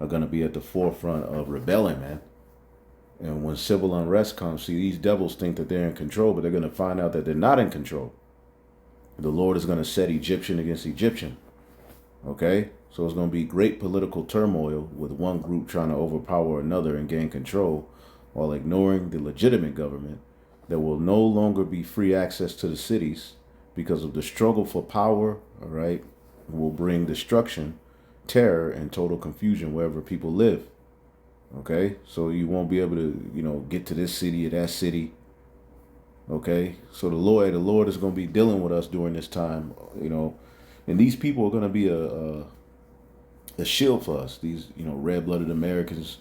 are going to be at the forefront of rebelling, man. And when civil unrest comes, see, these devils think that they're in control, but they're going to find out that they're not in control. The Lord is going to set Egyptian against Egyptian. Okay? So it's going to be great political turmoil with one group trying to overpower another and gain control while ignoring the legitimate government. There will no longer be free access to the cities because of the struggle for power, all right, will bring destruction, terror, and total confusion wherever people live. Okay, so you won't be able to, get to this city or that city. Okay, so the Lord is going to be dealing with us during this time, and these people are going to be a shield for us. These, red-blooded Americans,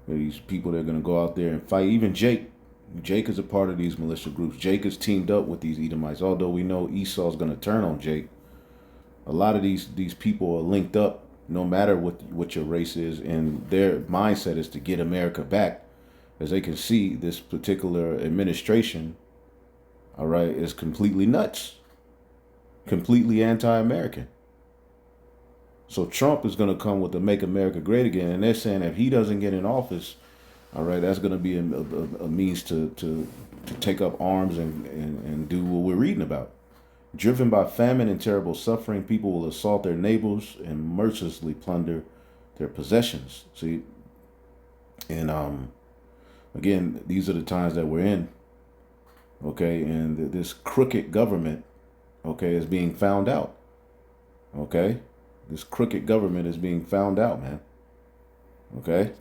these people that are going to go out there and fight. Even Jake is a part of these militia groups. Jake is teamed up with these Edomites. Although we know Esau's going to turn on Jake, a lot of these people are linked up. No matter what your race is, and their mindset is to get America back. As they can see, this particular administration, all right, is completely nuts, completely anti-American. So Trump is going to come with the Make America Great Again, and they're saying if he doesn't get in office, all right, that's going to be a means to take up arms and do what we're reading about. Driven by famine and terrible suffering, people will assault their neighbors and mercilessly plunder their possessions. See, and again, these are the times that we're in. Okay, and this crooked government, okay, is being found out. Okay, this crooked government is being found out, man. Okay.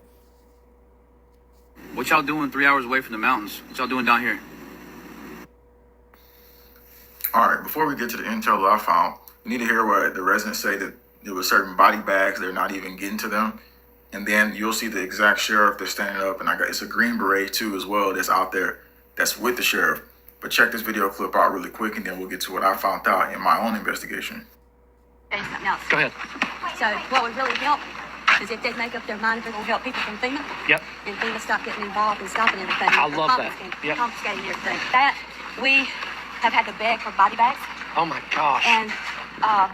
What y'all doing 3 hours away from the mountains? What y'all doing down here? All right, before we get to the intel that I found, we need to hear what the residents say that there were certain body bags, they're not even getting to them. And then you'll see the exact sheriff that's standing up, and it's a Green Beret too as well that's out there that's with the sheriff. But check this video clip out really quick, and then we'll get to what I found out in my own investigation. Something else. Go ahead. So what would really help is if they'd make up their mind if they're going to help people from FEMA. Yep. And FEMA stop getting involved and stopping everything. I love that. Yep. Confiscating everything. That we have had to beg for body bags. Oh my gosh. And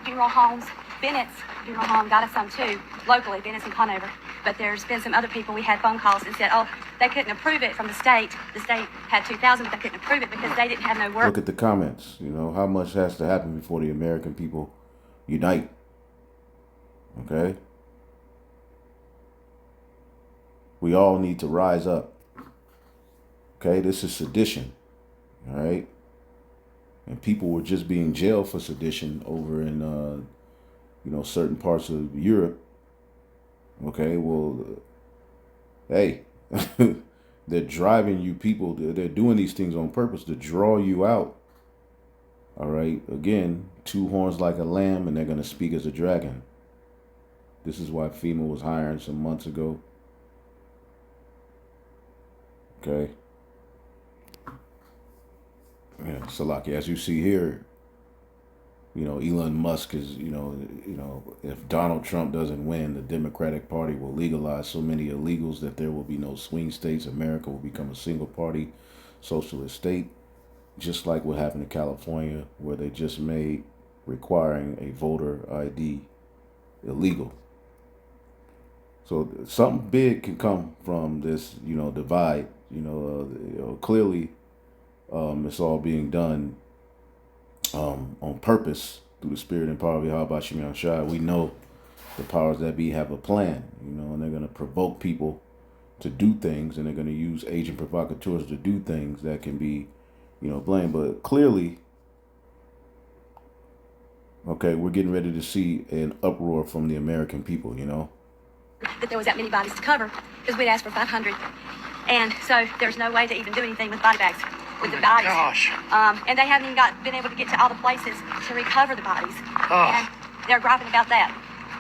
funeral homes, Bennett's funeral home got us some too, locally, Bennett's in Conover. But there's been some other people, we had phone calls that said, oh, they couldn't approve it from the state. The state had 2,000, but they couldn't approve it because they didn't have no work. Look at the comments. How much has to happen before the American people unite? Okay? We all need to rise up. Okay? This is sedition. All right? And people were just being jailed for sedition over in, certain parts of Europe. Okay, well, hey, they're driving you people. They're doing these things on purpose to draw you out. All right, again, two horns like a lamb, and they're going to speak as a dragon. This is why FEMA was hiring some months ago. Okay. Yeah, Salaki, as you see here, Elon Musk is, if Donald Trump doesn't win, the Democratic Party will legalize so many illegals that there will be no swing states. America will become a single party socialist state, just like what happened in California, where they just made requiring a voter ID illegal. So something big can come from this, divide. Clearly, it's all being done on purpose through the spirit and power of Yahweh Shemiah Shai. We know the powers that be have a plan, and they're going to provoke people to do things, and they're going to use agent provocateurs to do things that can be blame. But clearly, okay, we're getting ready to see an uproar from the American people, That there was that many bodies to cover, because we'd asked for 500. And so there's no way to even do anything with body bags, with the bodies. Gosh. And they haven't even been able to get to all the places to recover the bodies. Oh. And they're griping about that.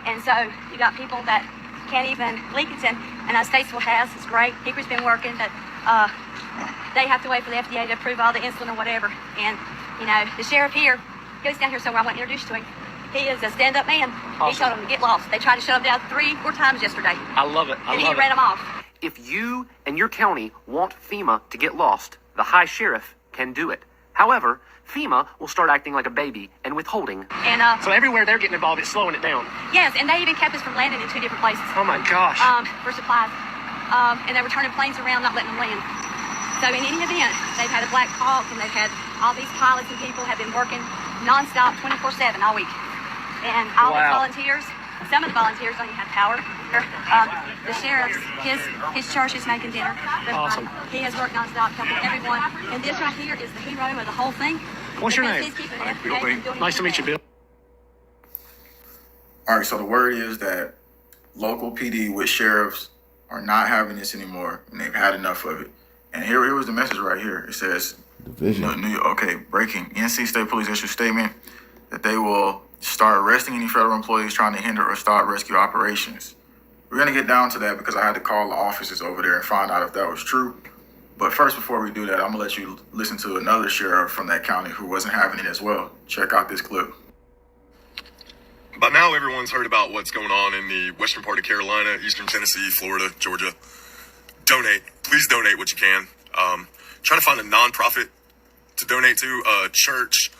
And so you got people that can't even, Lincolnton, and Statesville has, it's great. Hickory's been working, but they have to wait for the FDA to approve all the insulin or whatever. And, the sheriff here, goes down here somewhere, I want to introduce you to him. He is a stand-up man. Awesome. He told them to get lost. They tried to shut him down 3-4 times yesterday. I love it. And he ran them off. If you and your county want FEMA to get lost, the high sheriff can do it. However, FEMA will start acting like a baby and withholding. And So everywhere they're getting involved, it's slowing it down. yes, and they even kept us from landing in 2 different places. Oh my gosh. For supplies. And they were turning planes around, not letting them land. So in any event, they've had a Black Hawk, and they've had all these pilots and people have been working nonstop 24/7 all week. And all the Wow. volunteers, some of the volunteers don't even have power. The sheriff's, his church is making dinner. Awesome. He has worked nonstop, helping everyone. And this right here is the hero of the whole thing. What's your Because name? he's keeping the FDA from doing Nice to meet you, Bill. All right, so the word is that local PD with sheriffs are not having this anymore, and they've had enough of it. And here was the message right here. It says, Division. breaking. NC State Police issued a statement that they will start arresting any federal employees trying to hinder or start rescue operations. We're going to get down to that because I had to call the officers over there and find out if that was true. But first, before we do that, I'm going to let you listen to another sheriff from that county who wasn't having it as well. Check out this clip. By now, everyone's heard about what's going on in the western part of Carolina, eastern Tennessee, Florida, Georgia. Donate. Please donate what you can. Try to find a nonprofit to donate to, a church,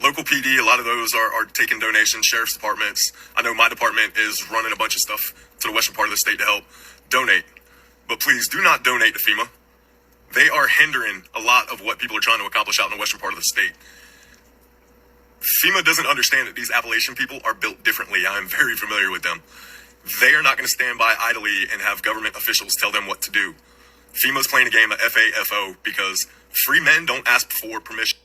local PD. A lot of those are taking donations, sheriff's departments. I know my department is running a bunch of stuff to the western part of the state to help. Donate. But please do not donate to FEMA. They are hindering a lot of what people are trying to accomplish out in the western part of the state. FEMA doesn't understand that these Appalachian people are built differently. I am very familiar with them. They are not going to stand by idly and have government officials tell them what to do. FEMA's playing a game of FAFO because free men don't ask for permission.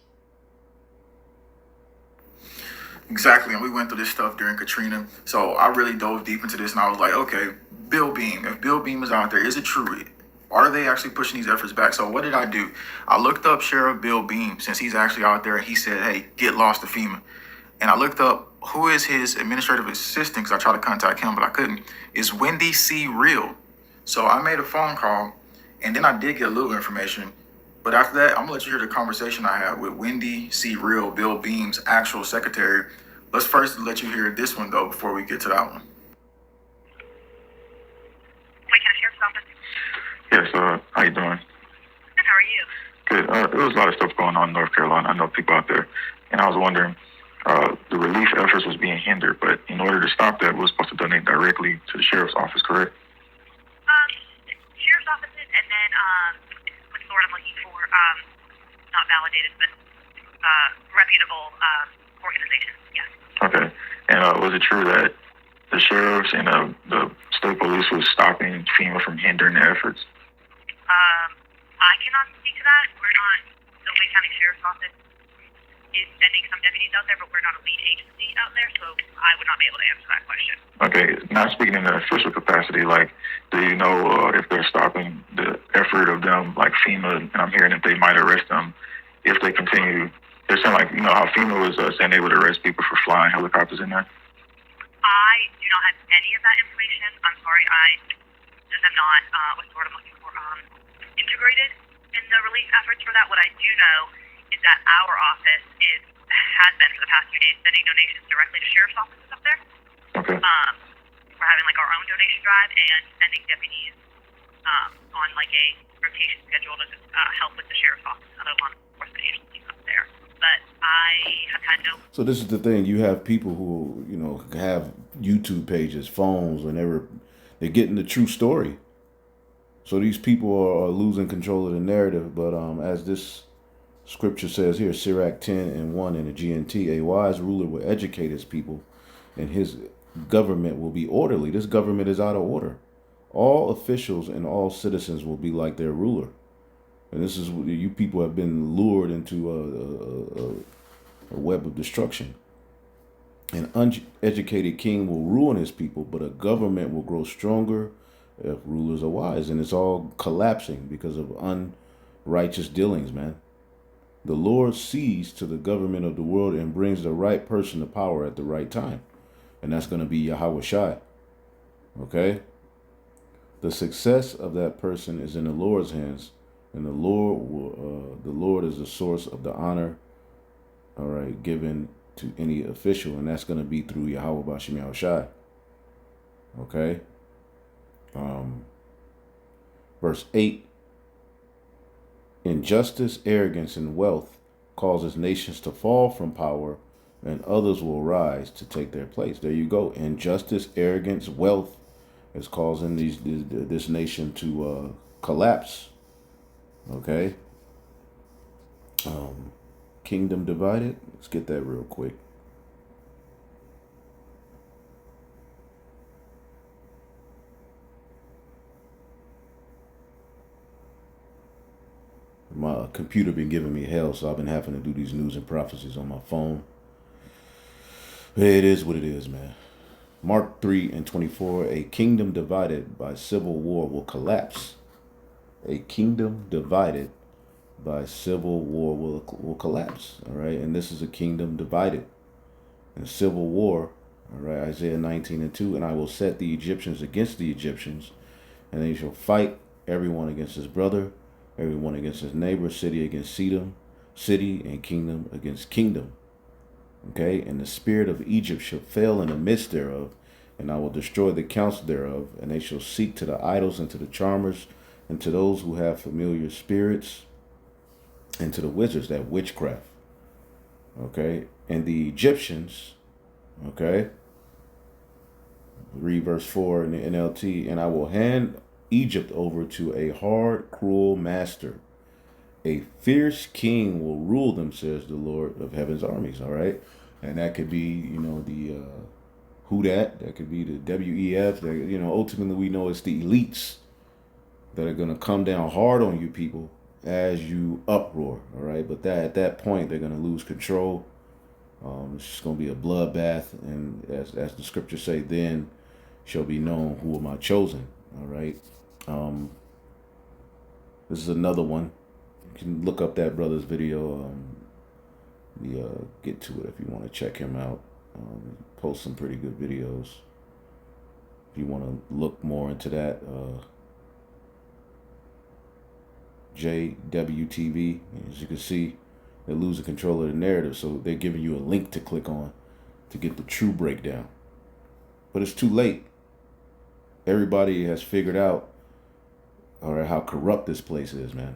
Exactly, and we went through this stuff during Katrina, so I really dove deep into this, and I was like, okay, Bill Beam, if Bill Beam is out there, is it true? Are they actually pushing these efforts back? So what did I do? I looked up Sheriff Bill Beam, since he's actually out there, and he said, hey, get lost to FEMA. And I looked up who is his administrative assistant, because I tried to contact him, but I couldn't. It's Wendy C. Real. So I made a phone call, and then I did get a little information. But after that, I'm going to let you hear the conversation I had with Wendy C. Real, Bill Beam's actual secretary. Let's first let you hear this one, though, before we get to that one. Yes, how you doing? Good, how are you? Good. There was a lot of stuff going on in North Carolina. I know people out there. And I was wondering, the relief efforts was being hindered, but in order to stop that, we were supposed to donate directly to the sheriff's office, correct? Sheriff's offices, and then, what's the word I'm looking for? Not validated, but, reputable, organizations, yes. Okay. And was it true that the sheriffs and the state police was stopping FEMA from hindering the efforts? I cannot speak to that. We're not, the Wake County Sheriff's Office is sending some deputies out there, but we're not a lead agency out there, so I would not be able to answer that question. Okay, not speaking in an official capacity, like, do you know if they're stopping the effort of them, like FEMA, and I'm hearing that they might arrest them if they continue? They're saying, like, you know how FEMA was saying they would arrest people for flying helicopters in there? I do not have any of that information. I'm sorry, I just am not, what's the word I'm looking for, integrated in the relief efforts for that. What I do know is that our office has been for the past few days sending donations directly to sheriff's offices up there. Okay. We're having like our own donation drive and sending deputies on like a rotation schedule to just help with the sheriff's office and other law enforcement agencies up there. But I have had no. So this is the thing. You have people who, have YouTube pages, phones, whenever they're getting the true story. So these people are losing control of the narrative. But as this scripture says here, Sirach 10:1 in the GNT, a wise ruler will educate his people, and his government will be orderly. This government is out of order. All officials and all citizens will be like their ruler. And this is you people have been lured into a web of destruction. An uneducated king will ruin his people, but a government will grow stronger if rulers are wise. And it's all collapsing because of unrighteous dealings, man. The Lord sees to the government of the world and brings the right person to power at the right time. And that's going to be Yahweh Shai. Okay? The success of that person is in the Lord's hands. And the Lord is the source of the honor, all right, given to any official, and that's going to be through Yahweh Bashim Yahushai. Okay. Verse 8. Injustice, arrogance, and wealth causes nations to fall from power, and others will rise to take their place. There you go. Injustice, arrogance, wealth is causing this nation to collapse. Okay. Kingdom divided. Let's get that real quick. My computer been giving me hell, so I've been having to do these news and prophecies on my phone. It is what it is, man. Mark 3:24. A kingdom divided by civil war will collapse. A kingdom divided by civil war will collapse. All right. And this is a kingdom divided. And civil war. All right. Isaiah 19:2. And I will set the Egyptians against the Egyptians, and they shall fight everyone against his brother, everyone against his neighbor, city against city, and kingdom against kingdom. Okay. And the spirit of Egypt shall fail in the midst thereof, and I will destroy the counsel thereof, and they shall seek to the idols and to the charmers and to those who have familiar spirits, and to the wizards, that witchcraft. Okay. And the Egyptians, okay, read verse 4 in the NLT, and I will hand Egypt over to a hard, cruel master. A fierce king will rule them, says the Lord of heaven's armies. All right. And that could be, the who that could be the WEF. That, ultimately we know it's the elites that are going to come down hard on you people as you uproar. All right. But at that point, they're going to lose control. It's just going to be a bloodbath. And as the scriptures say, then shall be known who am I chosen. All right. This is another one. You can look up that brother's video. Get to it if you want to check him out. Post some pretty good videos. If you want to look more into that, JWTV, as you can see, they're losing control of the narrative, so they're giving you a link to click on to get the true breakdown. But it's too late. Everybody has figured out, all right, how corrupt this place is, man.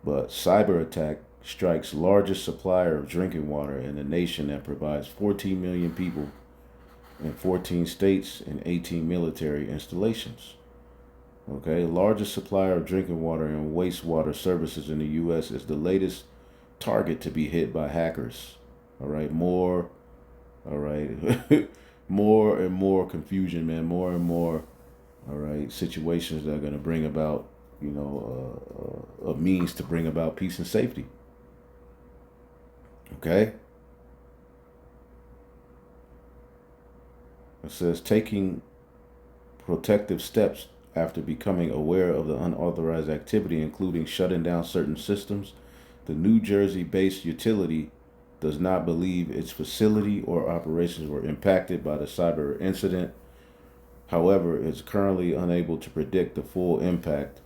But cyber attack strikes largest supplier of drinking water in the nation that provides 14 million people in 14 states and 18 military installations. Okay, largest supplier of drinking water and wastewater services in the U.S. is the latest target to be hit by hackers. All right, more and more confusion, man. More and more, all right, situations that are going to bring about, a means to bring about peace and safety. Okay. It says taking protective steps after becoming aware of the unauthorized activity, including shutting down certain systems. The New Jersey-based utility does not believe its facility or operations were impacted by the cyber incident. However, it's currently unable to predict the full impact.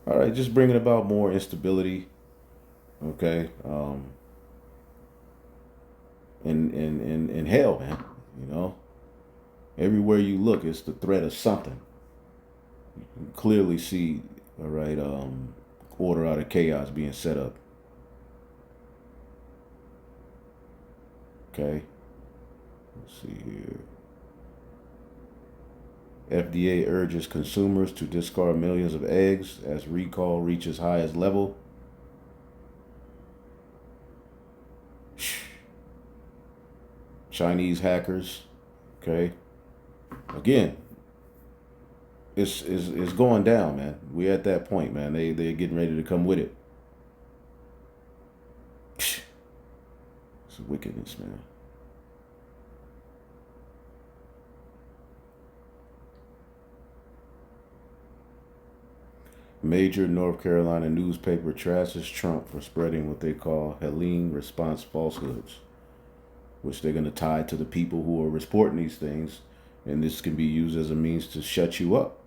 All right, just bringing about more instability. Okay. In hell, man. Everywhere you look, it's the threat of something. You can clearly see, all right, order out of chaos being set up. Okay. Let's see here. FDA urges consumers to discard millions of eggs as recall reaches highest level. Chinese hackers. Okay. Again, it's going down, man. We're at that point, man. They're getting ready to come with it. It's wickedness, man. Major North Carolina newspaper trashes Trump for spreading what they call Helene response falsehoods, which they're going to tie to the people who are reporting these things, and this can be used as a means to shut you up.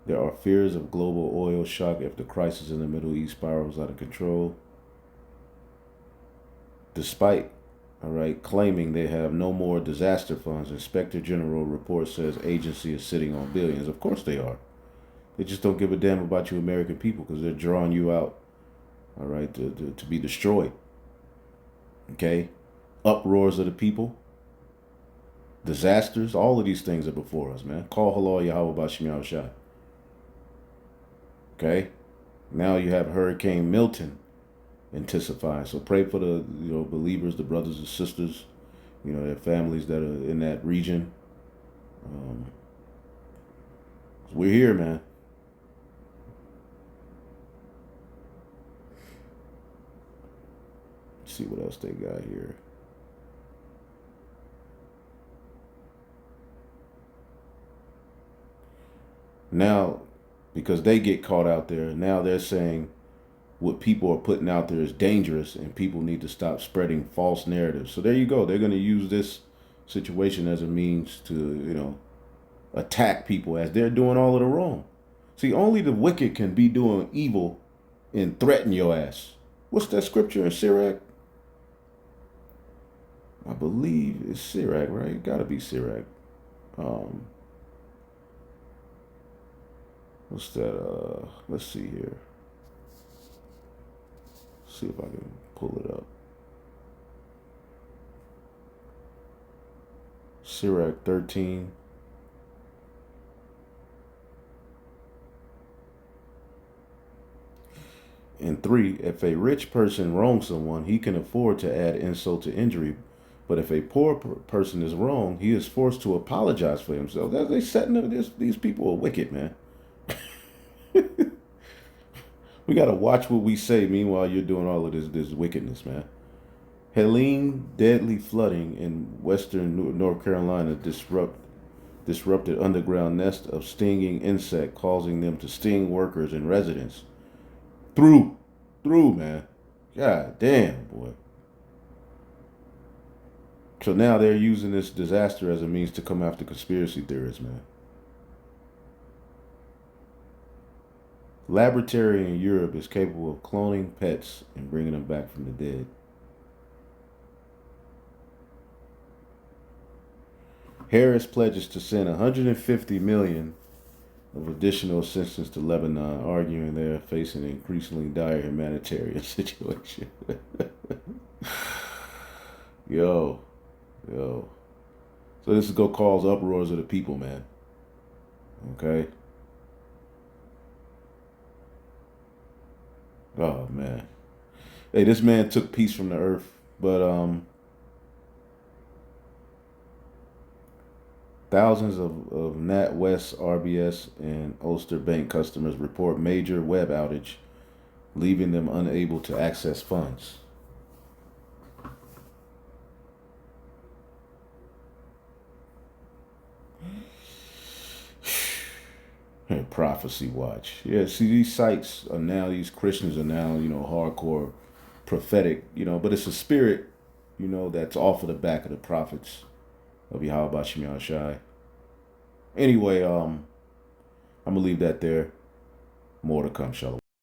There are fears of global oil shock if the crisis in the Middle East spirals out of control. Despite, claiming they have no more disaster funds, Inspector General report says agency is sitting on billions. Of course they are. They just don't give a damn about you American people because they're drawing you out, to be destroyed. Okay? Uproars of the people. Disasters. All of these things are before us, man. Call halal Yahweh Bashim Yahushai. Okay? Now you have Hurricane Milton intensifying. So pray for the believers, the brothers and sisters, their families that are in that region. We're here, man. Let's see what else they got here. Now, because they get caught out there, now they're saying what people are putting out there is dangerous and people need to stop spreading false narratives. So there you go. They're going to use this situation as a means to, attack people as they're doing all of the wrong. See, only the wicked can be doing evil and threaten your ass. What's that scripture in Sirach? I believe it's Sirach, right? It gotta be Sirach. What's that? Let's see here. See if I can pull it up. Sirach 13. And 3, if a rich person wrongs someone, he can afford to add insult to injury. But if a poor person is wrong, he is forced to apologize for himself. They setting up these people are wicked, man. We got to watch what we say. Meanwhile, you're doing all of this wickedness, man. Helene deadly flooding in western North Carolina disrupted underground nest of stinging insect, causing them to sting workers and residents. Through, man. God damn, boy. So now they're using this disaster as a means to come after conspiracy theorists, man. Laboratory in Europe is capable of cloning pets and bringing them back from the dead. Harris pledges to send 150 million of additional assistance to Lebanon, arguing they're facing an increasingly dire humanitarian situation. Yo. So this is gonna cause uproars of the people, man. Okay. Oh man. Hey, this man took peace from the earth, but thousands of NatWest, RBS, and Ulster Bank customers report major web outage, leaving them unable to access funds. And Prophecy Watch. Yeah, see, these sites are now, these Christians are now, hardcore prophetic, but it's a spirit, that's off of the back of the prophets of Yahweh Bashim Yahushai. Anyway, I'm going to leave that there. More to come, Shalom.